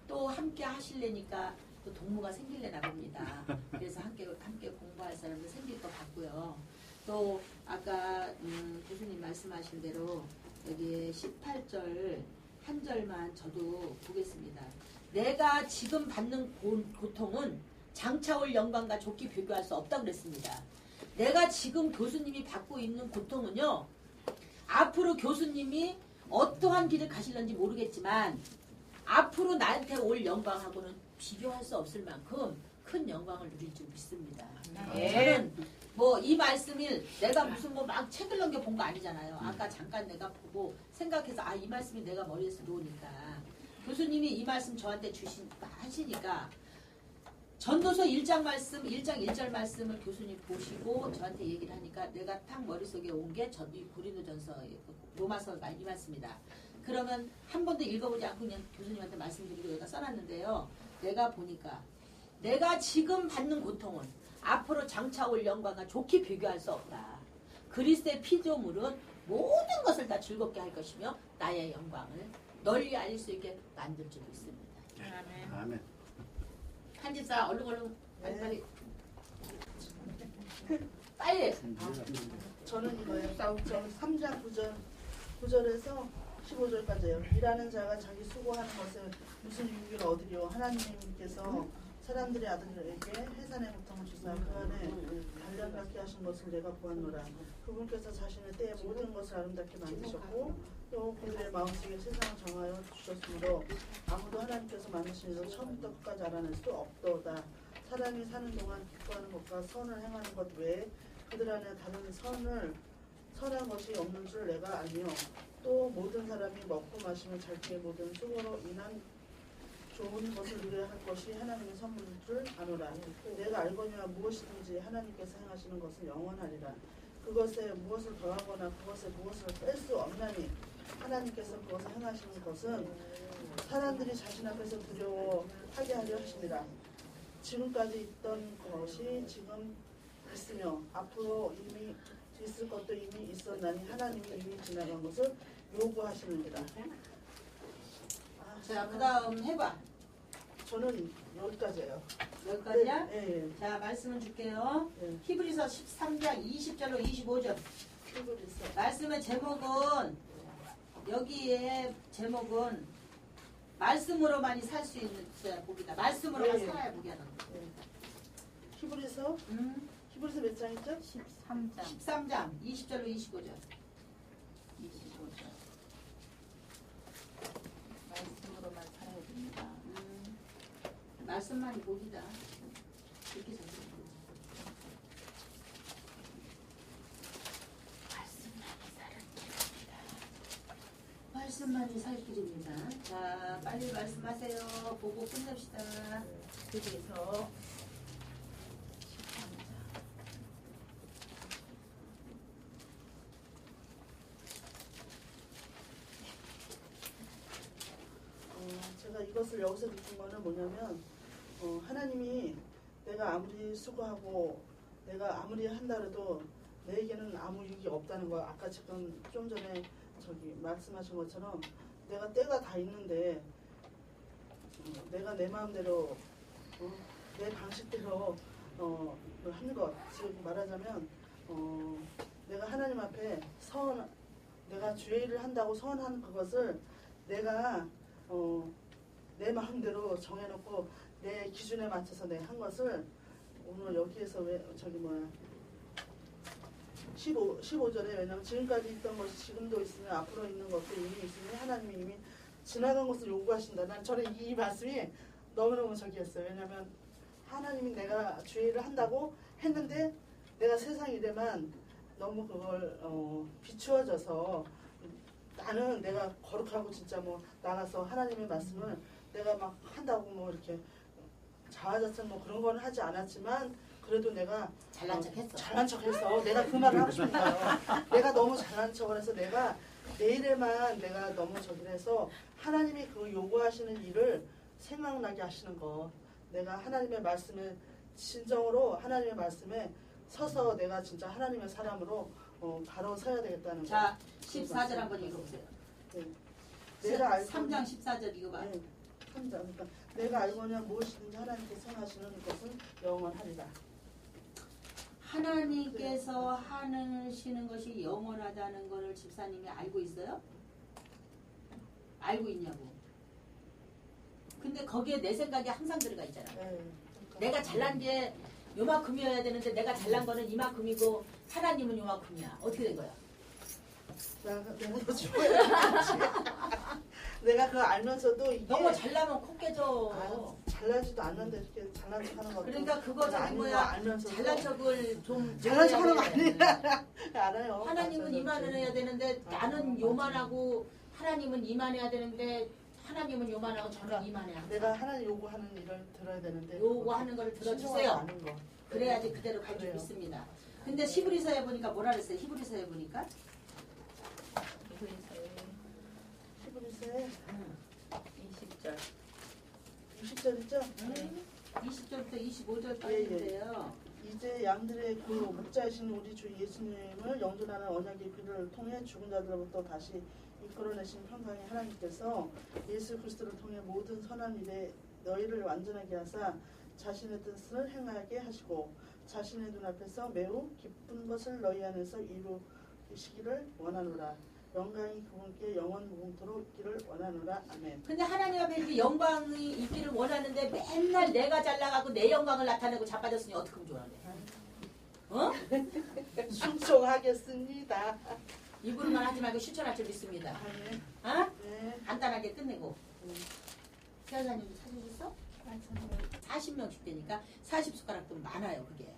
또 함께 하실래니까 또 동무가 생길래나 봅니다. 그래서 함께 공부할 사람도 생길 것 같고요. 또 아까 교수님 말씀하신 대로 여기 18절 한 절만 저도 보겠습니다. 내가 지금 받는 고통은 장차 올 영광과 좋게 비교할 수 없다고 그랬습니다. 내가 지금 교수님이 받고 있는 고통은요. 앞으로 교수님이 어떠한 길을 가실런지 모르겠지만 앞으로 나한테 올 영광하고는 비교할 수 없을 만큼 큰 영광을 누릴 줄 믿습니다. 저는 뭐 이 말씀을 내가 무슨 뭐 막 책을 넘겨 본 거 아니잖아요. 아까 잠깐 내가 보고 생각해서 이 말씀이 내가 머리에서 놓으니까 교수님이 이 말씀 저한테 하시니까 전도서 1장 말씀, 1장 1절 말씀을 교수님 보시고 저한테 얘기를 하니까 내가 딱 머릿속에 온 게 이 고린도전서 로마서 이 말씀이다. 그러면 한 번도 읽어보지 않고 그냥 교수님한테 말씀드리고 여기다 써놨는데요. 내가 보니까 내가 지금 받는 고통은 앞으로 장차 올 영광과 좋게 비교할 수 없다. 그리스도의 피조물은 모든 것을 다 즐겁게 할 것이며 나의 영광을 널리 알릴 수 있게 만들 줄 믿습니다. 아멘. 한집사 얼른 네. 빨리 빨리 저는 이거예요. 저는 3장 9절에서 15절까지예요. 일하는 자가 자기 수고하는 것에 무슨 유익을 얻으려 하나님께서 사람들의 아들에게 해산의 고통을 주사 그 안에 단련 갖게 하신 것을 내가 보았노라. 그분께서 자신의 때에 모든 것을 아름답게 만드셨고 또 그들의 마음속에 세상을 정하여 주셨으므로 아무도 하나님께서 만드신 일을 처음부터 끝까지 알아낼 수 없도다. 사람이 사는 동안 기뻐하는 것과 선을 행하는 것 외에 그들 안에 다른 선한 것이 없는 줄 내가 알며 또 모든 사람이 먹고 마시며 자기의 모든 수고로 인한 좋은 것을 누려야 할 것이 하나님의 선물인 줄 아노라. 내가 알거니와 무엇이든지 하나님께서 행하시는 것은 영원하리라. 그것에 무엇을 더하거나 그것에 무엇을 뺄 수 없나니 하나님께서 그것을 행하시는 것은 사람들이 자신 앞에서 두려워하게 하려 하시니라. 지금까지 있던 것이 지금 있으며 앞으로 이미 있을 것도 이미 있었나니 하나님이 이미 지나간 것을 요구하시느니라. 자, 그 다음 해봐. 저는 여기까지예요. 여기까지야? 네. 자, 말씀을 줄게요. 네. 히브리서 13장 20절로 25절. 히브리서. 말씀의 제목은 여기에 제목은 말씀으로만이 살 수 있는 복이다. 말씀으로만 네. 살아야 복이 하는 거. 히브리서 히브리서 몇 장이죠? 13장 13장 20절로 25절. 25절 말씀으로만 살아야 됩니다. 말씀만이 복이다. 이렇게 적혀. 말씀만이 살 길입니다. 자, 빨리 말씀하세요. 보고 끝냅시다. 그래서 제가 이것을 여기서 느낀 거는 뭐냐면 하나님이 내가 아무리 수고하고 내가 아무리 한다 해도 내게는 아무 유익이 없다는 거. 아까 지금 좀 전에 말씀하신 것처럼 내가 때가 다 있는데 내가 내 마음대로 내 방식대로 한 것. 지금 말하자면 내가 하나님 앞에 내가 주의 일을 한다고 서원한 그것을 내가 내 마음대로 정해놓고 내 기준에 맞춰서 내 한 것을 오늘 여기에서 15절에 왜냐하면 지금까지 있던 것이 지금도 있으면 앞으로 있는 것도 이미 있으니 하나님이 이미 지나간 것을 요구하신다. 저는 이 말씀이 너무너무 저기였어요. 왜냐하면 하나님이 내가 주의 일을 한다고 했는데 내가 세상 일에만 너무 그걸 비추어져서 나는 내가 거룩하고 진짜 뭐 나가서 하나님의 말씀을 내가 막 한다고 뭐 이렇게 자아자찬 뭐 그런 건 하지 않았지만 그래도 내가 잘난 척했어. 잘난 척해서 내가 그 말을 하고 싶은 거예요. 내가 너무 잘난 척을 해서 내가 내일에만 내가 너무 저기를 해서 하나님이 그 요구하시는 일을 생각나게 하시는 거. 내가 하나님의 말씀에 진정으로 하나님의 말씀에 서서 내가 진짜 하나님의 사람으로 바로 서야 되겠다는 거. 자, 14절 한번 읽어보세요. 네. 내가 알고 3장 14절 읽어봐. 네. 3장. 그러니까 내가 알거냐 무엇이든지 하나님께 선하시는 것은 영원하리라. 하나님께서 하시는 것이 영원하다는 것을 집사님이 알고 있어요? 알고 있냐고. 근데 거기에 내 생각이 항상 들어가 있잖아. 네. 그러니까 내가 잘난 게 요만큼이어야 되는데 내가 잘난 거는 이만큼이고 하나님은 요만큼이야. 어떻게 된 거야? 내가 더 좋아야지. 내가 그거 알면서도 이게 너무 잘나면 코 깨져. 잘나지도 않는데 이렇게 잘난 척하는 거. 그러니까 그거 저기 뭐야. 알면서도 잘난 척을 좀 잘난 척하는 거 해야 아니야. 돼. 알아요. 하나님은 맞아요. 이만해야 되는데 나는 맞아요. 요만하고 하나님은 이만해야 되는데 하나님은 요만하고 저는 이만해야 돼. 내가 하나님 요구하는 일을 들어야 되는데 요구하는 걸 들어주세요. 않은 거. 그래야지 그대로 갈 줄 그래요. 믿습니다. 근데 히브리서에 보니까 뭐라 그랬어요? 히브리서에 보니까 히브리서에 20절. 60절이죠? 20절부터 25절까지 예, 예. 있는데요. 이제 양들의 그 목자이신 우리 주 예수님을 영존하는 언약의 피를 통해 죽은 자들로부터 다시 이끌어내신 평강의 하나님께서 예수 그리스도를 통해 모든 선한 일에 너희를 완전하게 하사 자신의 뜻을 행하게 하시고 자신의 눈앞에서 매우 기쁜 것을 너희 안에서 이루시기를 원하노라. 영광이 그분께 영원 무궁토록 있기를 원하노라. 아멘. 근데 하나님 앞에 이렇게 영광이 있기를 원하는데 맨날 내가 잘 나가고 내 영광을 나타내고 자빠졌으니 어떻게 하면 좋아하네. 어? 순종하겠습니다. 입으로만 하지 말고 실천할 줄 믿습니다. 아멘. 어? 네. 간단하게 끝내고. 세아사님 사주셨어? 40명씩 되니까 40숟가락도 많아요, 그게.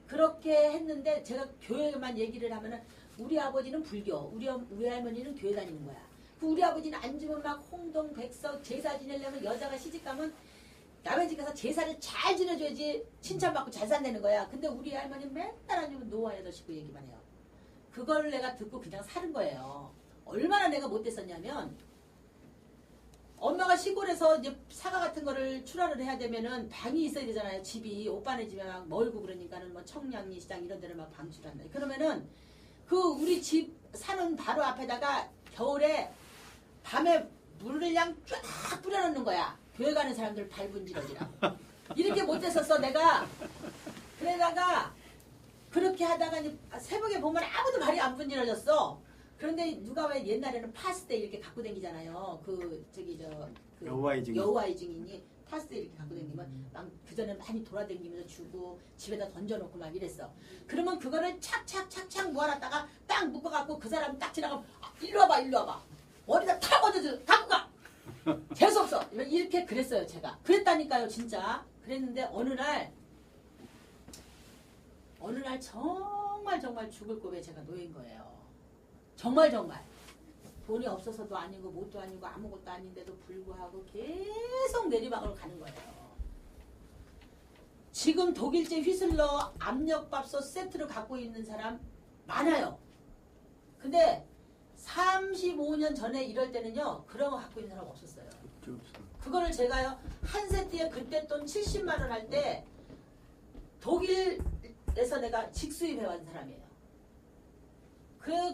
그렇게 했는데 제가 교회만 얘기를 하면은 우리 아버지는 불교, 우리 할머니는 교회 다니는 거야. 그 우리 아버지는 앉으면 막 홍동, 백석, 제사 지내려면 여자가 시집가면 남의 집 가서 제사를 잘 지내줘야지 칭찬받고 잘 산다는 거야. 근데 우리 할머니는 맨날 앉으면 노화에도 싶고 얘기만 해요. 그걸 내가 듣고 그냥 사는 거예요. 얼마나 내가 못됐었냐면 엄마가 시골에서 이제 사과 같은 거를 출하를 해야 되면은 방이 있어야 되잖아요. 집이 오빠네 집에 막 멀고 그러니까는 뭐 청량리 시장 이런 데를 막 방출한다. 그러면은 그 우리 집 사는 바로 앞에다가 겨울에 밤에 물을 그냥 쫙 뿌려놓는 거야. 교회 가는 사람들 발분지러지라고. 이렇게 못됐었어 내가. 그러다가 그렇게 하다가 이제 새벽에 보면 아무도 발이 안 분지러졌어. 그런데 누가 왜 옛날에는 파스대 이렇게 갖고 다니잖아요. 그 저기 그 여호와의 증인. 여호와의 증인이 파스대 이렇게 갖고 다니면 막 그전에 많이 돌아다니면서 주고 집에다 던져놓고 막 이랬어. 그러면 그거를 착착착착 모아놨다가 딱 묶어갖고 그 사람 딱 지나가면 일로 와봐 머리다 탁 얹어줘 갖고 가. 재수없어. 이렇게 그랬어요 제가. 그랬다니까요 진짜. 그랬는데 어느 날 정말 죽을 고비에 제가 놓인 거예요. 정말 돈이 없어서도 아니고 뭣도 아니고 아무것도 아닌데도 불구하고 계속 내리막으로 가는 거예요. 지금 독일제 휘슬러 압력밥솥 세트를 갖고 있는 사람 많아요. 근데 35년 전에 이럴 때는요 그런 거 갖고 있는 사람 없었어요. 그거를 제가요 한 세트에 그때 돈 70만 원 할 때 독일에서 내가 직수입해온 사람이에요.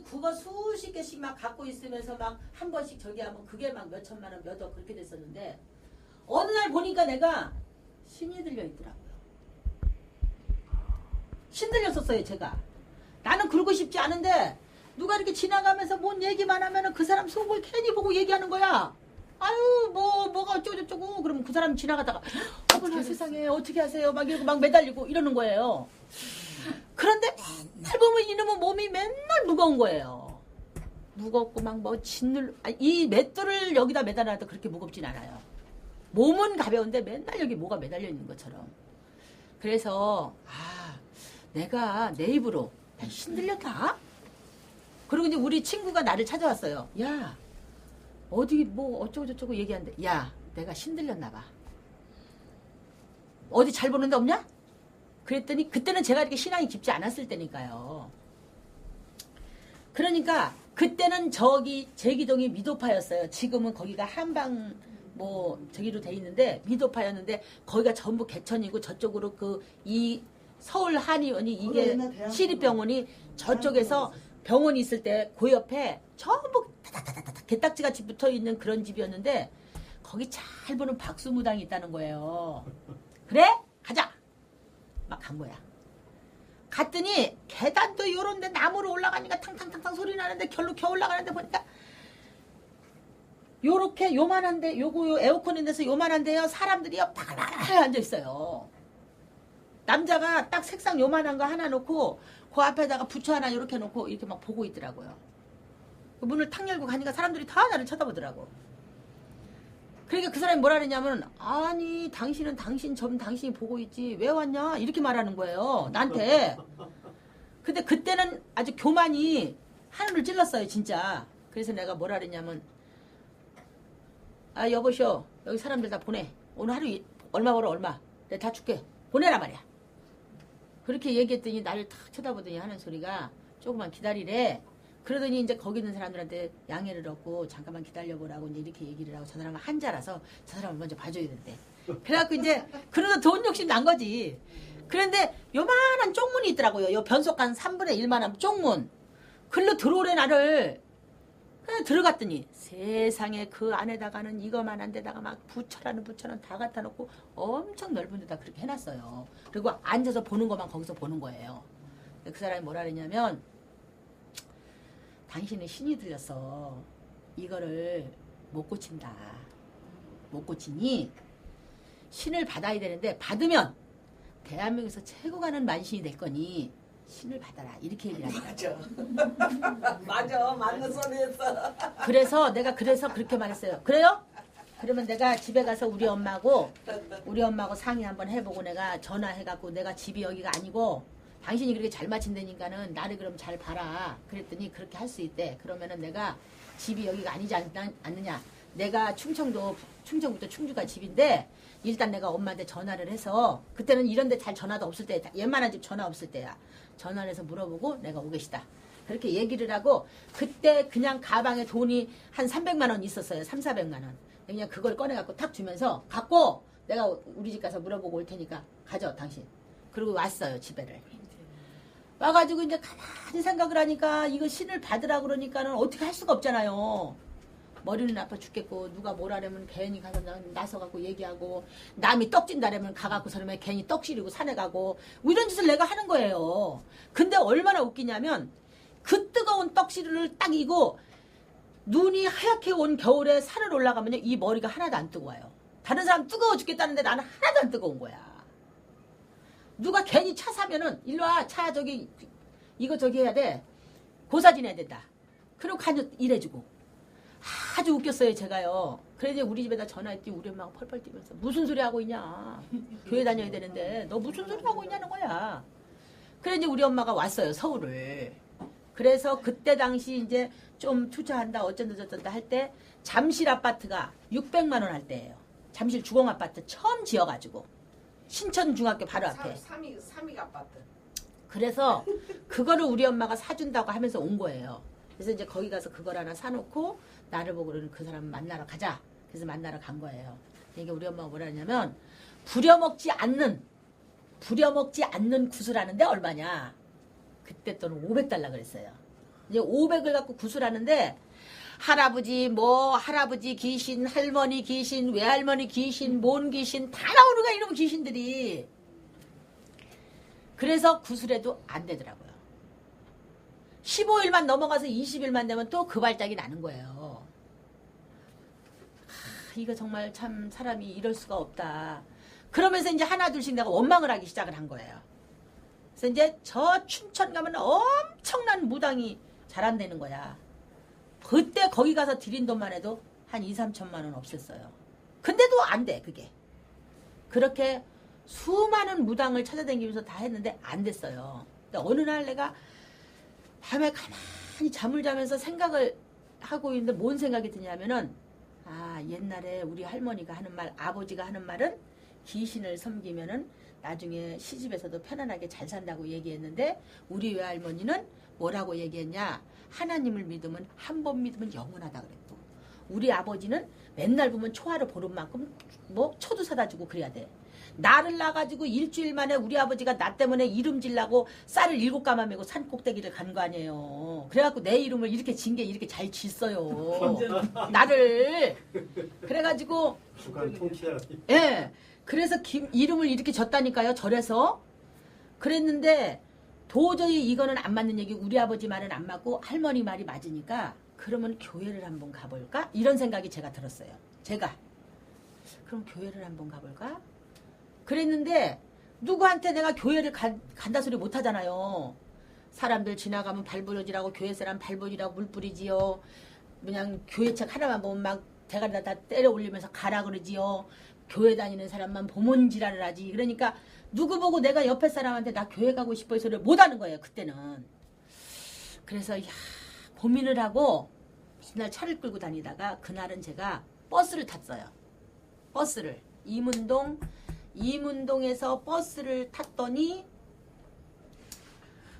그거 수십 개씩 막 갖고 있으면서 막 한 번씩 저기 하면 그게 막 몇 천만 원, 몇 억 그렇게 됐었는데 어느 날 보니까 내가 신이 들려 있더라고요. 신 들렸었어요, 제가. 나는 그러고 싶지 않은데 누가 이렇게 지나가면서 뭔 얘기만 하면은 그 사람 속을 괜히 보고 얘기하는 거야. 아유, 뭐가 어쩌고저쩌고. 그러면 그 사람이 지나가다가 어머나 세상에 어떻게 하세요? 막 이러고 막 매달리고 이러는 거예요. 그런데 맨날 보면 이놈의 몸이 맨날 무거운 거예요. 무겁고 막 뭐 짓눌, 이 맷돌을 여기다 매달아도 그렇게 무겁진 않아요. 몸은 가벼운데 맨날 여기 뭐가 매달려 있는 것처럼. 그래서 내가 내 입으로 나 신들렸다? 그리고 이제 우리 친구가 나를 찾아왔어요. 야, 어디 뭐 어쩌고저쩌고 얘기하는데 야, 내가 신들렸나 봐. 어디 잘 보는 데 없냐? 그랬더니 그때는 제가 이렇게 신앙이 깊지 않았을 때니까요. 그러니까 그때는 저기 제기동이 미도파였어요. 지금은 거기가 한방 뭐 저기로 돼 있는데 미도파였는데 거기가 전부 개천이고 저쪽으로 그 이 서울 한의원이 원래 이게 옛날 대학교 시립병원이 저쪽에서 병원이 있을 때 그 옆에 전부 다다다다다 개딱지 같이 붙어 있는 그런 집이었는데 거기 잘 보는 박수무당이 있다는 거예요. 그래? 가자. 막 간 거야. 갔더니 계단도 요런데 나무로 올라가니까 탕탕탕탕 소리 나는데 결로 겨 올라가는데 보니까 요렇게 요만한데 요거 에어컨 데서 요만한데요. 사람들이요 파가라라 앉아 있어요. 남자가 딱 색상 요만한 거 하나 놓고 그 앞에다가 부처 하나 이렇게 놓고 이렇게 막 보고 있더라고요. 그 문을 탁 열고 가니까 사람들이 다 나를 쳐다보더라고. 그러니까 그 사람이 뭐라 그러냐면 아니 당신은 당신이 보고 있지 왜 왔냐 이렇게 말하는 거예요. 나한테. 근데 그때는 아주 교만이 하늘을 찔렀어요 진짜. 그래서 내가 뭐라 그랬냐면 아 여보쇼 여기 사람들 다 보내. 오늘 하루 얼마 벌어 얼마. 내가 다 줄게. 보내라 말이야. 그렇게 얘기했더니 나를 탁 쳐다보더니 하는 소리가 조금만 기다리래. 그러더니 이제 거기 있는 사람들한테 양해를 얻고 잠깐만 기다려보라고 이제 이렇게 얘기를 하고 저 사람은 한자라서 저 사람을 먼저 봐줘야 된대. 그래갖고 이제 그러다 돈 욕심 난 거지. 그런데 요만한 쪽문이 있더라고요. 요 변속한 3분의 1만한 쪽문. 글로 들어오래 나를. 그냥 들어갔더니 세상에 그 안에다가는 이거만한 데다가 막 부처라는 다 갖다 놓고 엄청 넓은 데다 그렇게 해놨어요. 그리고 앉아서 보는 것만 거기서 보는 거예요. 그 사람이 뭐라 그러냐면 당신은 신이 들렸어. 이거를 못 고친다. 못 고치니 신을 받아야 되는데 받으면 대한민국에서 최고 가는 만신이 될 거니 신을 받아라. 이렇게 얘기를 하더라고요. 맞아. 맞는 소리 했어. 그래서 내가 그렇게 말했어요. 그래요? 그러면 내가 집에 가서 우리 엄마하고 상의 한번 해보고 내가 전화해갖고 내가 집이 여기가 아니고 당신이 그렇게 잘 맞힌다니까는 나를 그럼 잘 봐라. 그랬더니 그렇게 할 수 있대. 그러면은 내가 집이 여기가 아니지 않느냐. 내가 충청부터 충주가 집인데 일단 내가 엄마한테 전화를 해서 그때는 이런 데 잘 전화도 없을 때 웬만한 집 전화 없을 때야. 전화를 해서 물어보고 내가 오겠다. 그렇게 얘기를 하고 그때 그냥 가방에 돈이 한 300만 원 있었어요. 300~400만 원. 그냥 그걸 꺼내갖고 탁 주면서 갖고 내가 우리 집 가서 물어보고 올 테니까 가져 당신. 그리고 왔어요 집에를. 와가지고 이제 가만히 생각을 하니까 이거 신을 받으라고 그러니까는 어떻게 할 수가 없잖아요. 머리는 아파 죽겠고 누가 뭐라려면 괜히 가서 나서갖고 얘기하고 남이 떡진다라면 가갖고 서면 괜히 떡시리고 산에 가고 뭐 이런 짓을 내가 하는 거예요. 근데 얼마나 웃기냐면 그 뜨거운 떡시리를 딱 이고 눈이 하얗게 온 겨울에 산을 올라가면 이 머리가 하나도 안 뜨거워요. 다른 사람 뜨거워 죽겠다는데 나는 하나도 안 뜨거운 거야. 누가 괜히 차 사면은 일로 와 차 저기 이거 저기 해야 돼. 고사진 해야 된다. 그리고 간접 일해주고. 아주 웃겼어요 제가요. 그래서 우리 집에다 전화했더니 우리 엄마가 펄펄 뛰면서 무슨 소리 하고 있냐. 교회 다녀야 되는데 너 무슨 소리 하고 있냐는 거야. 그래 이제 우리 엄마가 왔어요 서울을. 그래서 그때 당시 이제 좀 투자한다 어쩐다 저쩐다 할 때 잠실 아파트가 600만 원 할 때예요. 잠실 주공 아파트 처음 지어가지고 신천 중학교 바로 앞에. 삼익 아파트. 그래서 그거를 우리 엄마가 사준다고 하면서 온 거예요. 그래서 이제 거기 가서 그걸 하나 사놓고 나를 보고 그러는 그 사람 만나러 가자. 그래서 만나러 간 거예요. 그러니까 우리 엄마가 뭐라 하냐면 부려먹지 않는 구슬하는데 얼마냐. 그때 또는 500달러 그랬어요. 이제 500을 갖고 구슬하는데 할아버지 귀신, 할머니 귀신, 외할머니 귀신, 뭔 귀신 다 나오는 거야 이런 귀신들이. 그래서 구슬해도 안 되더라고요. 15일만 넘어가서 20일만 되면 또 그 발작이 나는 거예요. 이거 정말 참 사람이 이럴 수가 없다. 그러면서 이제 하나 둘씩 내가 원망을 하기 시작을 한 거예요. 그래서 이제 저 춘천 가면 엄청난 무당이 자란다는 거야. 그때 거기 가서 들인 돈만 해도 한 2~3천만 원 없었어요. 근데도 안 돼 그게. 그렇게 수많은 무당을 찾아다니면서 다 했는데 안 됐어요. 근데 어느 날 내가 밤에 가만히 잠을 자면서 생각을 하고 있는데 뭔 생각이 드냐면은 옛날에 우리 할머니가 하는 말, 아버지가 하는 말은 귀신을 섬기면은 나중에 시집에서도 편안하게 잘 산다고 얘기했는데 우리 외할머니는 뭐라고 얘기했냐. 하나님을 믿으면 한 번 믿으면 영원하다 그랬고 우리 아버지는 맨날 보면 초하루 보는 만큼 뭐 초도 사다 주고 그래야 돼. 나를 낳아가지고 일주일 만에 우리 아버지가 나 때문에 이름질라고 쌀을 7가마 메고 산 꼭대기를 간 거 아니에요. 그래갖고 내 이름을 이렇게 진 게 이렇게 잘 짓어요. 나를. 그래가지고 주간 통치하라. 예. 그래서 이름을 이렇게 졌다니까요. 절에서. 그랬는데 도저히 이거는 안 맞는 얘기. 우리 아버지 말은 안 맞고 할머니 말이 맞으니까 그러면 교회를 한번 가볼까? 이런 생각이 제가 들었어요. 제가. 그럼 교회를 한번 가볼까? 그랬는데 누구한테 내가 교회를 간다 소리 못 하잖아요. 사람들 지나가면 발버려지라고 교회 사람 발버리라고 물 뿌리지요. 그냥 교회 책 하나만 보면 막 대가리다 다 때려 올리면서 가라 그러지요. 교회 다니는 사람만 보면 지랄을 하지. 그러니까 누구 보고 내가 옆에 사람한테 나 교회 가고 싶어 이 소리를 못 하는 거예요. 그때는. 그래서 고민을 하고 맨날 차를 끌고 다니다가 그날은 제가 버스를 탔어요. 버스를. 이문동에서 버스를 탔더니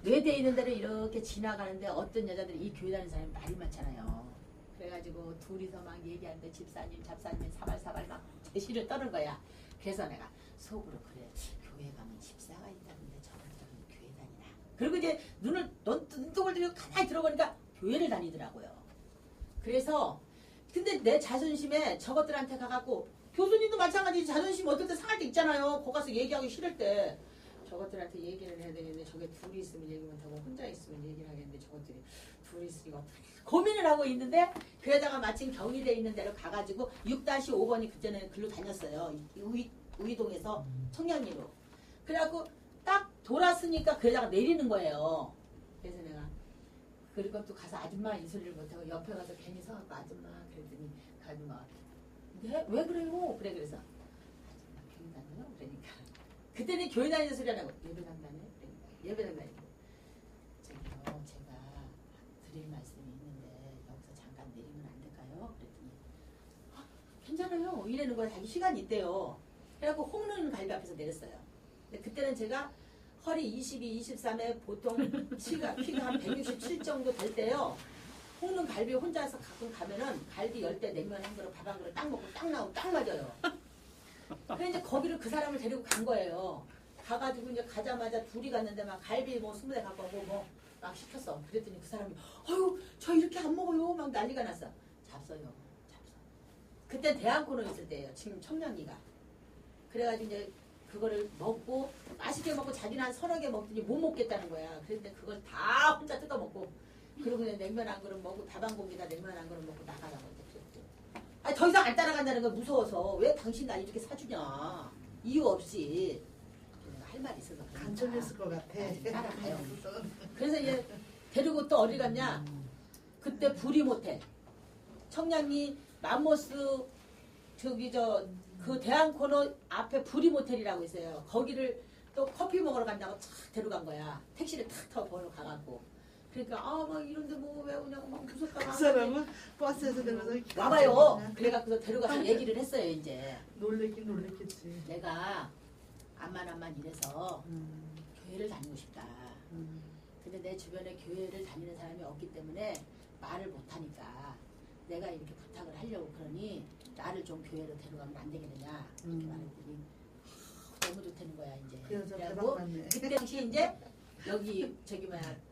외대에 있는 데를 이렇게 지나가는데 어떤 여자들이 이 교회 다니는 사람이 말이 많잖아요. 그래가지고 둘이서 막 얘기하는데 집사님, 잡사님 사발사발 막 제시를 떠는 거야. 그래서 내가 속으로 그래 교회 가면 집사가 있다는데 저분들은 교회 다니나. 그리고 이제 눈독을 들이고 가만히 들어보니까 교회를 다니더라고요. 그래서 근데 내 자존심에 저것들한테 가갖고 교수님도 마찬가지 자존심 어떨 때 상할 때 있잖아요. 거 가서 얘기하기 싫을 때 저것들한테 얘기를 해야 되는데 저게 둘이 있으면 얘기 못하고 혼자 있으면 얘기를 하겠는데 저것들이 둘이 있으니까 어떻게 고민을 하고 있는데 그 여자가 마침 경희대에 있는 데로 가가지고 6-5번이 그때는 글로 다녔어요. 우이동에서 청량리로. 그래갖고 딱 돌았으니까 그 여자가 내리는 거예요. 그래서 내가 그것도 가서 아줌마 이 소리를 못하고 옆에 가서 괜히 서갖고 아줌마 그랬더니 그 아줌마가 네? 왜 그래요? 그래서 아줌마 교회 다녀요? 그러니까 그때는 교회 다니는 소리 안 하고 예배당 다녀요? 그러니까 예배당 다니고 저기요 제가 드릴 말씀이 있는데 여기서 잠깐 내리면 안 될까요? 그랬더니 괜찮아요 이러는 거야. 자기 시간이 있대요. 그래갖고 홍릉 갈비 앞에서 내렸어요. 근데 그때는 제가 허리 22, 23에 보통 피가 한 167 정도 될 때요. 홍릉 갈비 혼자서 가끔 가면은 갈비 10대 냉면 한 그릇 밥 한 그릇 딱 먹고 딱 나오고 딱 맞아요. 그래서 이제 거기를 그 사람을 데리고 간 거예요. 가가지고 이제 가자마자 둘이 갔는데 막 갈비 뭐 20대 갖고 오고 뭐 막 시켰어. 그랬더니 그 사람이 아유 저 이렇게 안 먹어요. 막 난리가 났어. 잡숴요. 잡숴. 그때 대한코너 있을 때예요. 지금 청량리가. 그래가지고 이제 그거를 먹고 맛있게 먹고 자기는 한 30개 먹더니 못 먹겠다는 거야. 그런데 그걸 다 혼자 뜯어 먹고 그리고 그냥 냉면 한 그릇 먹고 밥 한 공기다 냉면 한 그릇 먹고 나가라고 그랬고. 아니 더 이상 안 따라간다는 거 무서워서 왜 당신 날 이렇게 사주냐 이유 없이 할 말이 있어서 간첩했을 것 같아. 따라가요. 그래서 이제 데리고 또 어디 갔냐 그때 부리모텔 청량리 맘모스 저기 그 대한코너 앞에 부리모텔이라고 있어요. 거기를 또 커피 먹으러 간다고 탁 데려간 거야. 택시를 탁 타고 번호 가갖고. 그러니까 막 이런데 뭐 왜 오냐고 막 무섭다고. 그 사람은 버스에서 내려서 와봐요. 그래갖고서 데려가서 얘기를 했어요. 이제 놀랬긴 놀랬겠지. 내가 암만 이래서 교회를 다니고 싶다. 근데 내 주변에 교회를 다니는 사람이 없기 때문에 말을 못하니까 내가 이렇게 부탁을 하려고 그러니 나를 좀 교회로 데려가면 안 되겠느냐 이렇게 말했더니 너무 좋다는 거야 이제. 그 여자 그래갖고 대박 맞네. 그때 당시 이제 여기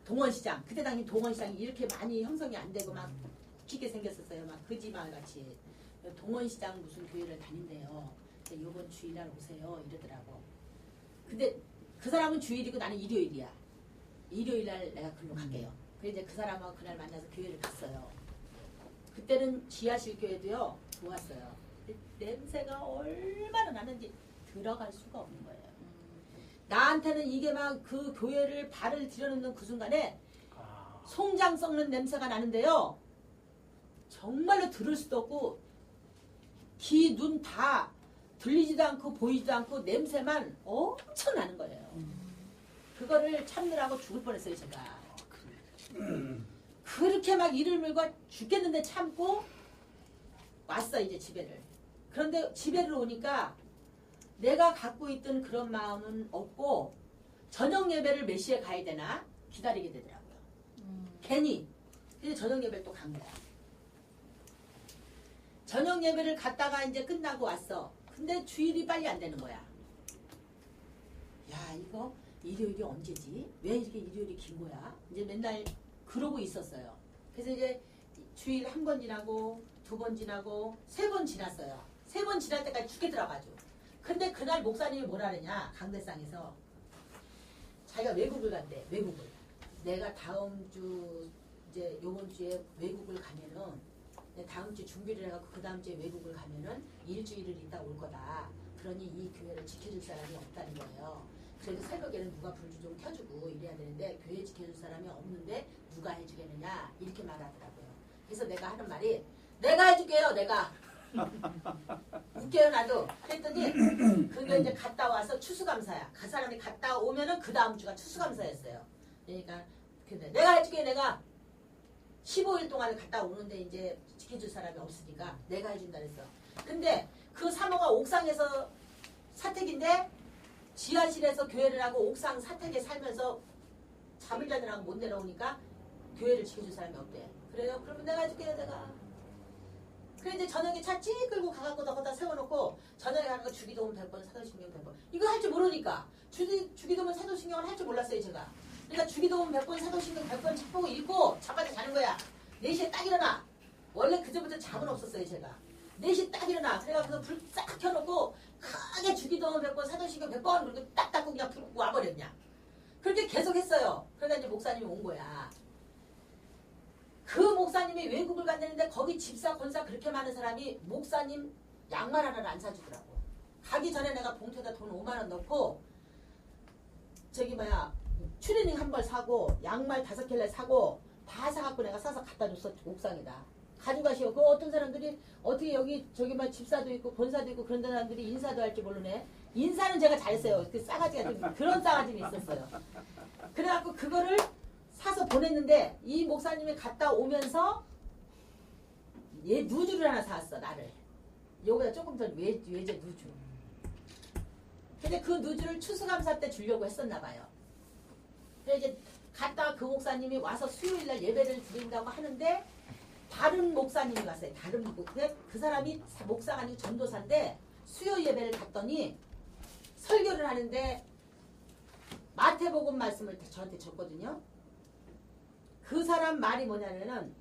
동원시장 그때 당시 동원시장이 이렇게 많이 형성이 안 되고 막 웃기게 생겼었어요. 막 거지마을 같이 동원시장 무슨 교회를 다닌대요. 이번 주일날 오세요 이러더라고. 근데 그 사람은 주일이고 나는 일요일이야. 일요일날 내가 글로 갈게요. 그래서 이제 그 사람하고 그날 만나서 교회를 갔어요. 그때는 지하실 교회도요 좋았어요. 냄새가 얼마나 나는지 들어갈 수가 없는 거예요. 나한테는 이게 막 그 교회를 발을 들여놓는 그 순간에 송장 썩는 냄새가 나는데요. 정말로 들을 수도 없고 귀, 눈 다 들리지도 않고 보이지도 않고 냄새만 엄청 나는 거예요. 그거를 참느라고 죽을 뻔했어요 제가. 그렇게 막 이를 물고 죽겠는데 참고 왔어 이제 집에를. 그런데 집에를 오니까 내가 갖고 있던 그런 마음은 없고 저녁 예배를 몇 시에 가야 되나 기다리게 되더라고요. 괜히. 그래서 저녁 예배를 또 간 거야. 저녁 예배를 갔다가 이제 끝나고 왔어. 근데 주일이 빨리 안 되는 거야. 야 이거 일요일이 언제지? 왜 이렇게 일요일이 긴 거야? 이제 맨날 그러고 있었어요. 그래서 이제 주일 한 번 지나고 2번 지나고 3번 지났어요. 3번 지날 때까지 죽겠더라가지고. 근데 그날 목사님이 뭐라 그러냐 강대상에서 자기가 외국을 간대. 외국을. 내가 다음 주 이제 요번 주에 외국을 가면은 다음 주 준비를 해갖고 그 다음 주에 외국을 가면은 일주일을 있다 올 거다. 그러니 이 교회를 지켜줄 사람이 없다는 거예요. 그래서 새벽에는 누가 불도 좀 켜주고 이래야 되는데 교회 지켜줄 사람이 없는데 누가 해주겠느냐 이렇게 말하더라고요. 그래서 내가 하는 말이 내가 해줄게요. 내가 웃겨요 나도. 그랬더니 그게 이제 갔다 와서 추수감사야. 그 사람이 갔다 오면은 그 다음 주가 추수감사였어요. 그러니까 근데 내가 해줄게. 내가 15일 동안에 갔다 오는데 이제 지켜줄 사람이 없으니까 내가 해준다 그랬어. 근데 그 사모가 옥상에서 사택인데 지하실에서 교회를 하고 옥상 사택에 살면서 잠을 자느라고 못 내려오니까 교회를 지켜줄 사람이 없대. 그래요? 그러면 내가 해줄게요. 내가. 그래 이제 저녁에 차 찌 끌고 가갖고 거기다 세워놓고 저녁에 가는 거 주기도문 100번 사도신경 100번 이거 할 줄 모르니까 주기도문 사도신경을 할 줄 몰랐어요 제가. 그러니까 주기도문 100번 사도신경 100번 책 보고 읽고 자빠져 자는 거야. 4시에 딱 일어나. 원래 그제부터 잠은 없었어요 제가. 4시 딱 일어나. 그래가지고 불 싹 켜놓고 크게 주기도문 100번 사도신경 100번 그리고 딱 닫고 그냥 불 끄고 와버렸냐. 그렇게 계속 했어요. 그러다 이제 목사님이 온 거야. 그 목사님이 외국을 갔는데 거기 집사 권사 그렇게 많은 사람이 목사님 양말 하나를 안 사주더라고. 가기 전에 내가 봉투에다 돈 5만 원 넣고 저기 뭐야 추리닝 한 벌 사고 양말 5켤레 사고 다 사갖고 내가 사서 갖다 줬어. 옥상에다 가져가시오. 그 어떤 사람들이 어떻게 여기 저기 막 집사도 있고 권사도 있고 그런 사람들이 인사도 할 줄 모르네. 인사는 제가 잘했어요. 그 싸가지가 좀 그런 싸가지가 있었어요. 그래갖고 그거를 사서 보냈는데 이 목사님이 갔다 오면서 얘 누주를 하나 사왔어. 나를. 요거보다 조금 더 외제 누주. 근데 그 누주를 추수감사 때 주려고 했었나 봐요. 그래서 이제 갔다가 그 목사님이 와서 수요일날 예배를 드린다고 하는데 다른 목사님이 왔어요. 다른 그 사람이 목사가 아니고 전도사인데 수요 예배를 갔더니 설교를 하는데 마태복음 말씀을 저한테 줬거든요. 그 사람 말이 뭐냐면은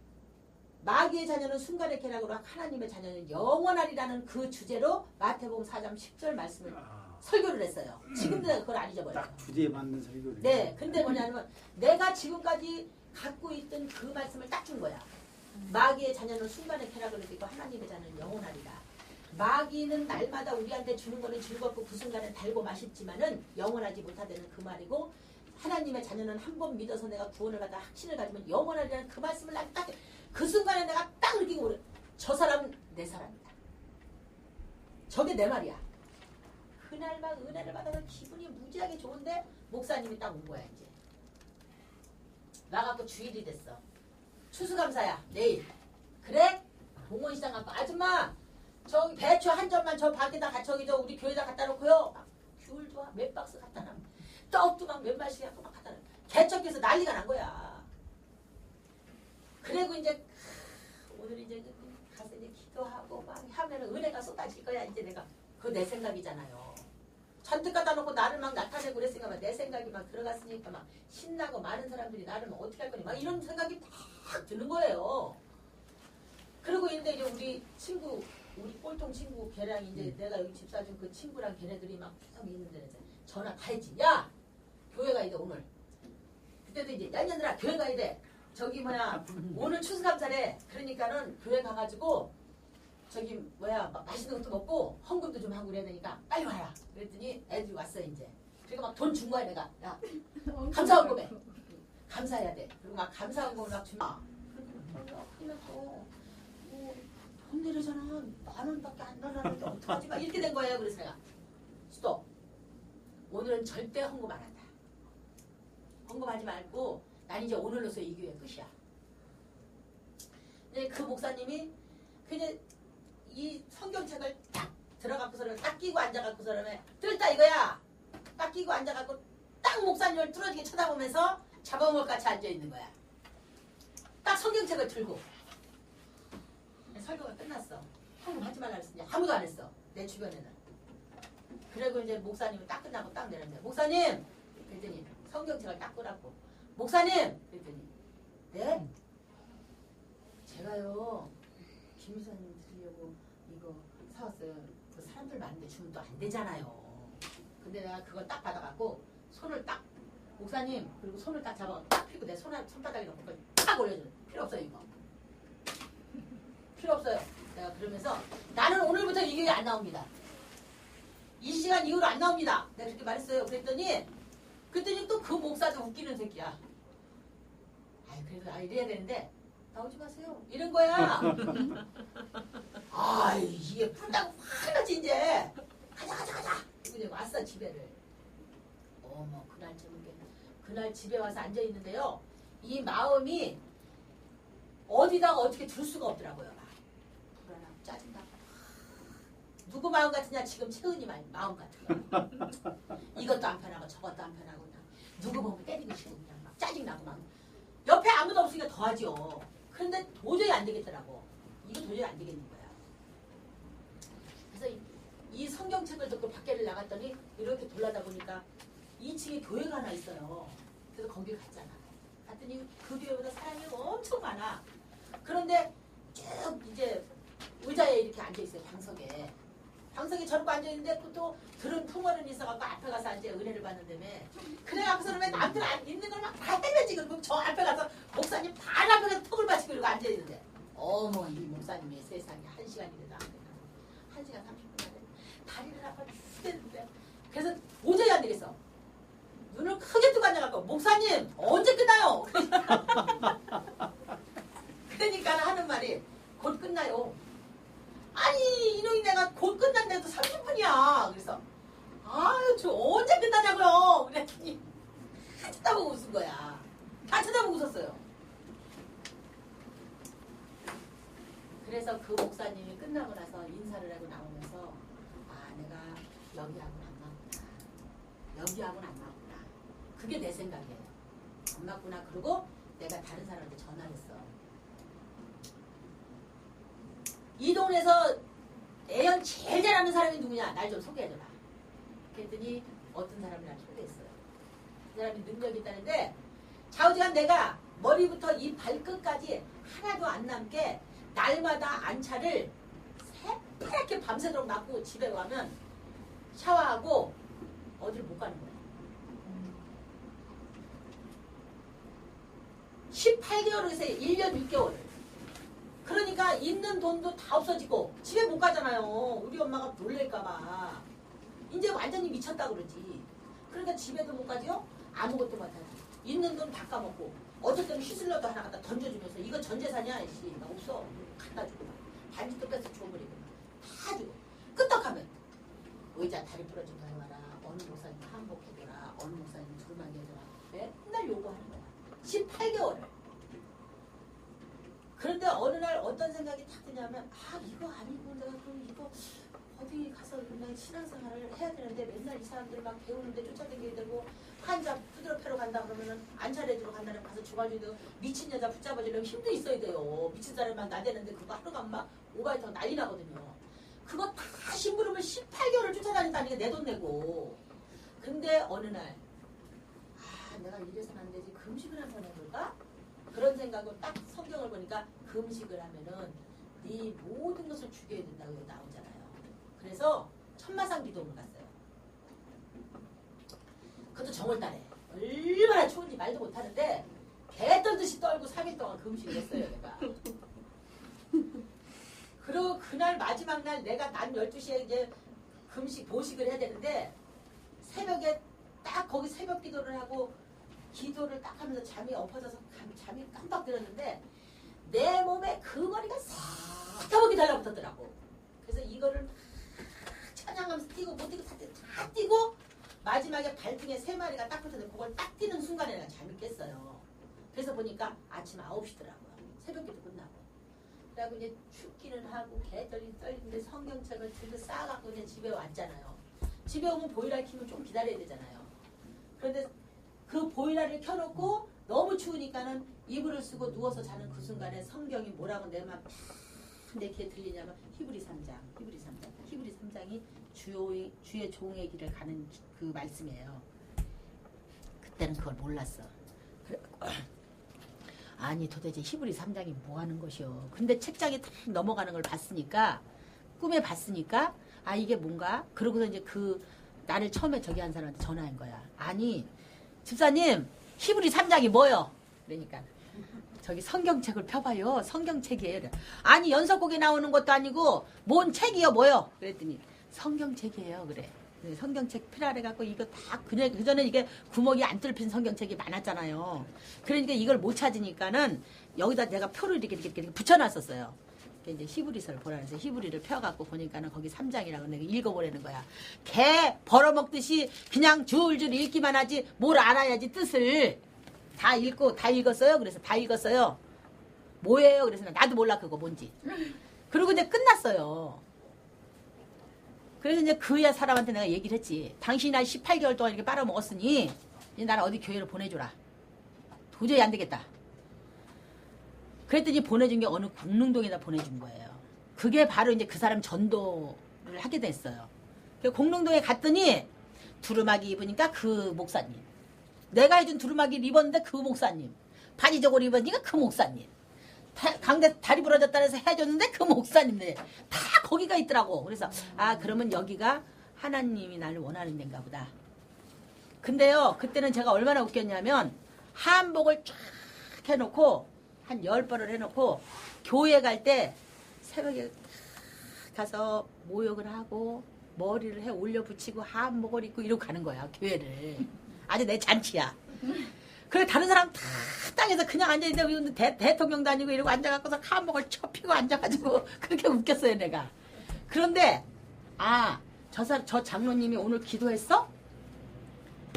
마귀의 자녀는 순간의 쾌락으로 하나님의 자녀는 영원하리라는 그 주제로 마태복음 4장 10절 말씀을 설교를 했어요. 지금도 내가 그걸 안 잊어버려요. 딱 주제에 맞는 설교를. 네, 근데 뭐냐면 내가 지금까지 갖고 있던 그 말씀을 딱 준 거야. 마귀의 자녀는 순간의 쾌락을 누리고 하나님의 자녀는 영원하리라. 마귀는 날마다 우리한테 주는 거는 즐겁고 그 순간은 달고 맛있지만은 영원하지 못하다는 그 말이고 하나님의 자녀는 한 번 믿어서 내가 구원을 받아 확신을 가지면 영원하리라는 그 말씀을 딱 그 순간에 내가 딱 느끼고 그래. 저 사람은 내 사람이다. 저게 내 말이야. 그날 막 은혜를 받아서 기분이 무지하게 좋은데 목사님이 딱 온 거야 이제. 나가고 주일이 됐어. 추수감사야 내일. 그래? 동원시장 가고 아줌마 저기 배추 한 점만 저 밖에다 저기 저 우리 교회에다 갖다 놓고요. 막 귤도 몇 박스 갖다 놔. 떡도 막 몇 마씩 갖고 막 갖다 놔. 개척해서 난리가 난 거야. 그리고 이제 오늘 이제 가서 이제 기도하고 막 하면은 은혜가 쏟아질 거야 이제 내가. 그거 내 생각이잖아요. 잔뜩 갖다 놓고 나를 막 나타내고 그랬으니까 막 내 생각이 막 들어갔으니까 막 신나고 많은 사람들이 나를 막 어떻게 할 거니 막 이런 생각이 딱 드는 거예요. 그리고 이제 우리 친구 우리 꼴통 친구 걔랑 이제 내가 여기 집 사준 그 친구랑 걔네들이 막 쭉 있는데 전화 다 했지. 야 교회 가야 돼 오늘. 그때도 이제 야 년들아 교회 가야 돼. 저기 뭐야 오늘 추수감사래. 그러니까는 교회 가가지고 저기 뭐야 맛있는 것도 먹고 헌금도 좀 하고 그래야 되니까 빨리 와라. 그랬더니 애들이 왔어 이제. 그리고 막 돈 준 거야 내가. 야 감사헌금해. 감사해야 돼. 그리고 막 감사헌금을 막 주면 그러면 또 돈 내려잖아. 10,000원밖에 안 달라는데 어떡하지? 막 이렇게 된 거예요. 그래서 내가 스톱. 오늘은 절대 헌금 안 한다. 헌금하지 말고 난 이제 오늘로서 이 교회 끝이야. 근데 그 목사님이 그냥 이 성경책을 딱 들어갖고서 딱 끼고 앉아갖고서 그러면 뜰다 이거야. 딱 끼고 앉아갖고 딱 목사님을 뚫어지게 쳐다보면서 잡아먹을 같이 앉아있는 거야. 딱 성경책을 들고. 설교가 끝났어. 헌금하지 말라 그랬으니 아무도 안 했어. 내 주변에는. 그리고 이제 목사님은 딱 끝나고 딱 내렸는데 목사님 그랬더니 성경책을 딱 꺼놨고 목사님 그랬더니 네? 제가요 김유사님 드리려고 이거 사왔어요. 그 사람들 많은데 주면 또 안 되잖아요. 근데 내가 그걸 딱 받아갖고 손을 딱 목사님 그리고 손을 딱 잡아갖고 딱 펴고 내 손바닥에 놓고 그걸 딱 올려주는 필요 없어요 이거. 필요 없어요. 내가 그러면서 나는 오늘부터 이 교회 안 나옵니다. 이 시간 이후로 안 나옵니다. 내가 그렇게 말했어요. 그랬더니 또 그 목사도 웃기는 새끼야. 아이 그래도 이래야 되는데 나오지 마세요. 이런 거야. 아이 이게 푼다고 화나지 이제. 가자. 그냥 왔어 집에를. 어머 그날 집에 와서 앉아 있는데요. 이 마음이 어디다가 어떻게 둘 수가 없더라고요. 막 불안하고 짜증나고. 누구 마음 같으냐 지금 채은이 마음 같은 거. 이것도 안 편하고 저것도 안 편하고 그냥 누구 보면 때리고 싶고 그냥 막 짜증나고 막 옆에 아무도 없으니까 더하죠. 그런데 도저히 안 되겠더라고. 이거 도저히 안 되겠는 거야. 그래서 이 성경책을 듣고 밖에를 나갔더니 이렇게 돌아다 보니까 2층에 교회가 하나 있어요. 그래서 거기 갔잖아. 갔더니 그 교회보다 사람이 엄청 많아. 그런데 쭉 이제 의자에 이렇게 앉아 있어요. 방석에 저렇게 앉아 있는데 또 들은 풍어는 있어갖고 앞에 가서 이제 은혜를 받는다며. 그래 앞에서 왜 남들 있는 걸 막 다 헤매지. 그리고 저 앞에 가서 목사님 발 앞에 가서 턱을 받치고 이러고 앉아 있는데. 어머 이 목사님이 세상에 1시간이 돼도 안 되나. 1시간 30분 안에 다리를 아파 죽겠는데. 그래서 도저히 안 되겠어. 눈을 크게 뜨고 앉아갖고 목사님 언제 끝나요? 그러니까 하는 말이 곧 끝나요. 아니 이놈이 내가 곧 끝난데도 30분이야. 그래서 아유 저 언제 끝나냐고요. 그랬더니 다 쳐다보고 웃은 거야. 다 쳐다보고 웃었어요. 그래서 그 목사님이 끝나고 나서 인사를 하고 나오면서 아 내가 여기하고는 안 맞구나. 여기하고는 안 맞구나. 그게 내 생각이에요. 안 맞구나. 그리고 내가 다른 사람한테 전화를 했어. 이 동네에서 애연 제일 잘하는 사람이 누구냐? 날 좀 소개해줘라. 그랬더니 어떤 사람을 날 소개했어요. 그 사람이 능력이 있다는데 좌우지간 내가 머리부터 이 발끝까지 하나도 안 남게 날마다 안차를 새파랗게 밤새도록 맞고 집에 가면 샤워하고 어디를 못 가는 거야. 18개월을 해서 1년 6개월을. 그러니까 있는 돈도 다 없어지고 집에 못 가잖아요. 우리 엄마가 놀랄까봐. 이제 완전히 미쳤다 그러지. 그러니까 집에도 못 가죠. 아무것도 못하지. 있는 돈 다 까먹고 어쩔 때는 휘슬러도 하나 갖다 던져주면서 이거 전 재산이야. 씨, 나 없어. 갖다 주고 반지도 뺏어 줘버리고 다 주고 끄떡하면 의자 다리 부러진 거 해와라. 어느 목사님 한복해줘라. 어느 목사님 둘만 해줘라. 맨날 요구하는 거야. 18개월을. 그런데 어느 날 어떤 생각이 탁 드냐면 아 이거 아니고 내가 그럼 이거 어디 가서 맨날 신앙생활을 해야 되는데 맨날 이 사람들 막 배우는데 쫓아다니게 되고 환자 두드러 패러 간다 그러면은 안 차려주러 간다면 가서 주가지고 미친 여자 붙잡아주려면 힘도 있어야 돼요. 미친 사람만 나대는데 그거 하루가 막 오바이 더 난리 나거든요. 그거 다 심부름을 18개월을 쫓아다닌다는 게 내 돈 내고. 근데 어느 날 아 내가 이래서는 안 되지. 금식을 한번 해볼까? 그런 생각으로 딱 성경을 보니까 금식을 하면은 네 모든 것을 죽여야 된다고 나오잖아요. 그래서 천마산 기도를 갔어요. 그것도 정월달에 얼마나 추운지 말도 못하는데 개 떨듯이 떨고 3일 동안 금식을 했어요. 내가. 그리고 그날 마지막 날 내가 난 12시에 이제 금식 보식을 해야 되는데 새벽에 딱 거기 새벽 기도를 하고 기도를 딱 하면서 잠이 엎어져서 잠이 깜빡 들었는데 내 몸에 그 머리가 새까맣게 달라붙었더라고. 그래서 이거를 막 찬양하면서 뛰고 못 뛰고 다 뛰고 마지막에 발등에 3마리가 딱 붙었는데 그걸 딱 뛰는 순간에 내가 잠이 깼어요. 그래서 보니까 아침 9시더라고요. 새벽기도 끝나고. 그래갖고 이제 춥기는 하고 떨리는데 성경책을 들고 싸갖고 이제 집에 왔잖아요. 집에 오면 보일러 켜면 좀 기다려야 되잖아요. 그런데 그 보일러를 켜놓고 너무 추우니까는 이불을 쓰고 누워서 자는 그 순간에 성경이 뭐라고 내 맘 팍 내 귀에 들리냐면 히브리 3장이 주의 종의 길을 가는 그 말씀이에요. 그때는 그걸 몰랐어. 아니 도대체 히브리 3장이 뭐 하는 것이요. 근데 책장에 탁 넘어가는 걸 봤으니까 꿈에 봤으니까 아 이게 뭔가 그러고서 이제 그 나를 처음에 저기 한 사람한테 전화한 거야. 아니 집사님 히브리 3장이 뭐요? 그러니까 저기 성경책을 펴봐요. 성경책이에요. 아니 연속곡에 나오는 것도 아니고 뭔 책이요 뭐요? 그랬더니 성경책이에요. 그래. 네, 성경책 피라래 갖고 이거 다 그전에 이게 구멍이 안 뚫힌 성경책이 많았잖아요. 그러니까 이걸 못 찾으니까는 여기다 내가 표를 이렇게 붙여놨었어요. 이제 히브리서를 보라 그래서 히브리를 펴갖고 보니까는 거기 3장이라고 내가 읽어보라는 거야. 개 벌어먹듯이 그냥 줄줄 읽기만 하지 뭘 알아야지 뜻을. 다 읽었어요. 그래서 다 읽었어요. 뭐예요? 그래서 나도 몰라 그거 뭔지. 그리고 이제 끝났어요. 그래서 이제 그 사람한테 내가 얘기를 했지. 당신이 날 18개월 동안 이렇게 빨아먹었으니 이제 나를 어디 교회로 보내줘라. 도저히 안 되겠다. 그랬더니 보내준 게 어느 공릉동에다 보내준 거예요. 그게 바로 이제 그 사람 전도를 하게 됐어요. 공릉동에 갔더니 두루마기 입으니까 그 목사님. 내가 해준 두루마기를 입었는데 그 목사님. 바지 저고리 입으니까 그 목사님. 강대 다리 부러졌다 해서 해줬는데 그 목사님들 다 거기가 있더라고. 그래서 아 그러면 여기가 하나님이 나를 원하는 데인가 보다. 근데요 그때는 제가 얼마나 웃겼냐면 한복을 쫙 해놓고 한 10벌을 해놓고 교회 갈 때 새벽에 가서 모욕을 하고 머리를 해 올려 붙이고 한복을 입고 이러고 가는 거야 교회를. 아주 내 잔치야. 그래 다른 사람 다 땅에서 그냥 앉아있는데 대통령도 아니고 이러고 앉아갖고서 한복을 쳐피고 앉아가지고 그렇게 웃겼어요 내가. 그런데 저 장로님이 오늘 기도했어?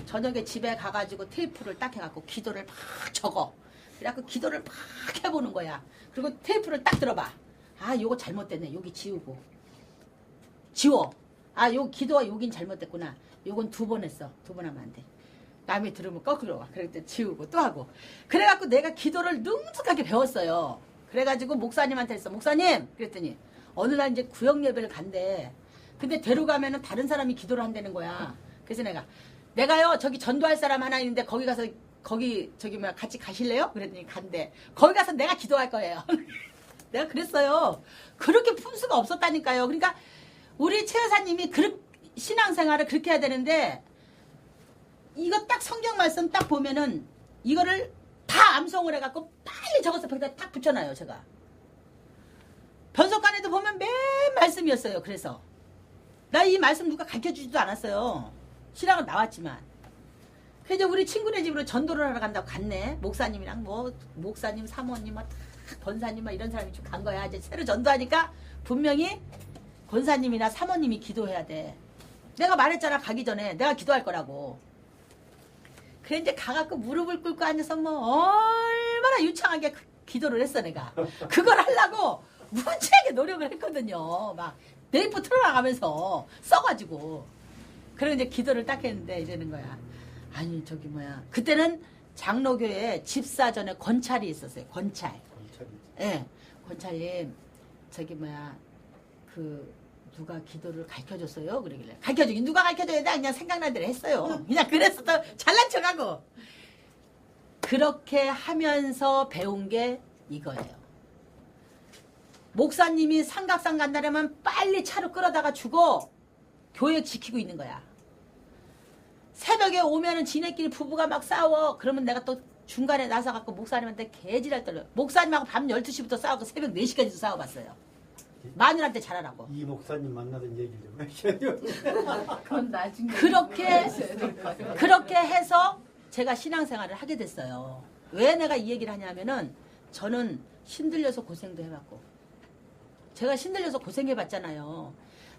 저녁에 집에 가가지고 테이프를 딱 해갖고 기도를 막 적어. 그래갖고 기도를 막 해보는 거야. 그리고 테이프를 딱 들어봐. 요거 잘못됐네. 여기 지워. 요 기도가 여긴 잘못됐구나. 요건 2번 했어. 2번 하면 안 돼. 남이 들으면 거꾸로 와. 그랬더니 지우고 또 하고. 그래갖고 내가 기도를 능숙하게 배웠어요. 그래가지고 목사님한테 했어. 목사님! 그랬더니 어느 날 이제 구역 예배를 간대. 근데 데려가면은 다른 사람이 기도를 한다는 거야. 그래서 내가요 저기 전도할 사람 하나 있는데 거기 가서 같이 가실래요? 그랬더니 간대. 거기 가서 내가 기도할 거예요. 내가 그랬어요. 그렇게 품수가 없었다니까요. 그러니까 우리 최 여사님이 신앙생활을 그렇게 해야 되는데 이거 딱 성경 말씀 딱 보면은 이거를 다 암송을 해갖고 빨리 적어서 벽에다 딱 붙여놔요 제가. 변속관에도 보면 맨 말씀이었어요. 그래서 나 이 말씀 누가 가르쳐주지도 않았어요. 신앙은 나왔지만. 그래서 우리 친구네 집으로 전도를 하러 간다고 갔네. 목사님이랑 목사님, 사모님, 권사님 이런 사람이 좀 간 거야. 이제 새로 전도하니까 분명히 권사님이나 사모님이 기도해야 돼. 내가 말했잖아 가기 전에 내가 기도할 거라고. 그래 이제 가갖고 무릎을 꿇고 앉아서 얼마나 유창하게 기도를 했어 내가. 그걸 하려고 무지하게 노력을 했거든요. 막 네이프 틀어나가면서 써가지고. 그래 이제 기도를 딱 했는데 이러는 거야. 아니 그때는 장로교에 집사전에 권찰이 있었어요. 권찰. 예, 권찰님 누가 기도를 가르쳐줬어요? 그러길래 가르쳐주긴 누가 가르쳐줘야 돼? 그냥 생각난 대로 했어요. 그냥 그래서 또 잘난 척하고. 그렇게 하면서 배운 게 이거예요. 목사님이 삼각산 간다면 빨리 차로 끌어다가 주고 교회 지키고 있는 거야. 새벽에 오면은 지네끼리 부부가 막 싸워. 그러면 내가 또 중간에 나서갖고 목사님한테 개지랄 떨려. 목사님하고 밤 12시부터 싸우고 새벽 4시까지도 싸워봤어요. 마누라한테 잘하라고. 이 목사님 만나던 얘기 좀 하셔요. 그건 나중에 그렇게 해서 제가 신앙생활을 하게 됐어요. 왜 내가 이 얘기를 하냐면은 저는 힘들려서 고생도 해봤고 제가 힘들려서 고생해봤잖아요.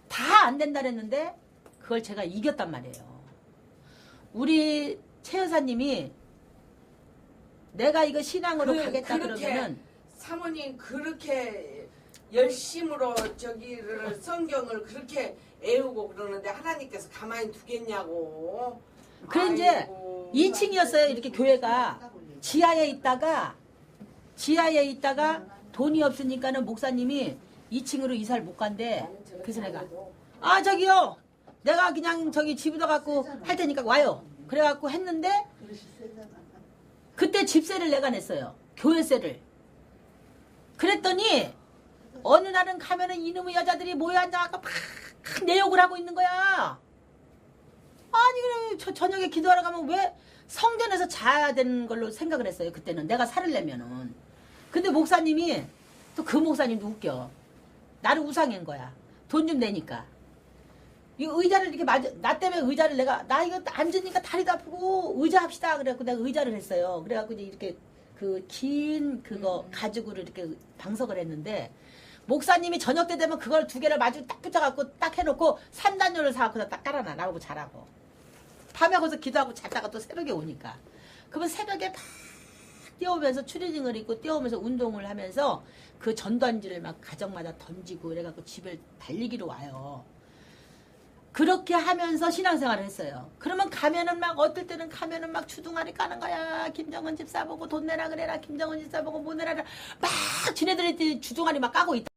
다 안 된다 그랬는데 그걸 제가 이겼단 말이에요. 우리 최 여사님이 내가 이거 신앙으로 가겠다 그러면은 사모님 그렇게 열심으로 저기를 성경을 그렇게 애우고 그러는데 하나님께서 가만히 두겠냐고. 그래 이제 2층이었어요. 이렇게 교회가 지하에 있다가 돈이 없으니까는 목사님이 2층으로 이사를 못 간대. 나는 저렇게 그래서 내가 안 해도 아 저기요 내가 그냥 저기 집에다 갖고 할 테니까 와요. 그래갖고 했는데 그릇이 세잖아. 그때 집세를 내가 냈어요. 교회세를. 그랬더니 어느 날은 가면은 이놈의 여자들이 모여 앉아갖고 막 내 욕을 하고 있는 거야. 아니 그럼 저녁에 기도하러 가면 왜 성전에서 자야 되는 걸로 생각을 했어요. 그때는 내가 살을 내면은. 근데 목사님이 또 그 목사님도 웃겨. 나를 우상인 거야. 돈 좀 내니까. 이 의자를 이렇게 나 때문에 의자를 나 이거 앉으니까 다리도 아프고 의자 합시다. 그래갖고 내가 의자를 했어요. 그래갖고 이제 이렇게 그 긴 그거 가지고를 이렇게 방석을 했는데 목사님이 저녁 때 되면 그걸 2개를 마주 딱 붙여갖고 딱 해놓고 3단요를 사갖고 딱 깔아놔. 나보고 자라고. 밤에 거기서 기도하고 잤다가 또 새벽에 오니까. 그러면 새벽에 막 뛰어오면서 추리닝을 입고 뛰어오면서 운동을 하면서 그 전단지를 막 가정마다 던지고 그래갖고 집에 달리기로 와요. 그렇게 하면서 신앙생활을 했어요. 그러면 가면은 막 어떨 때는 가면은 막 주둥아리 까는 거야. 김정은 집사 보고 돈 내라 그래라. 김정은 집사 보고 뭐 내라. 막 지네들이 주둥아리 막 까고 있다.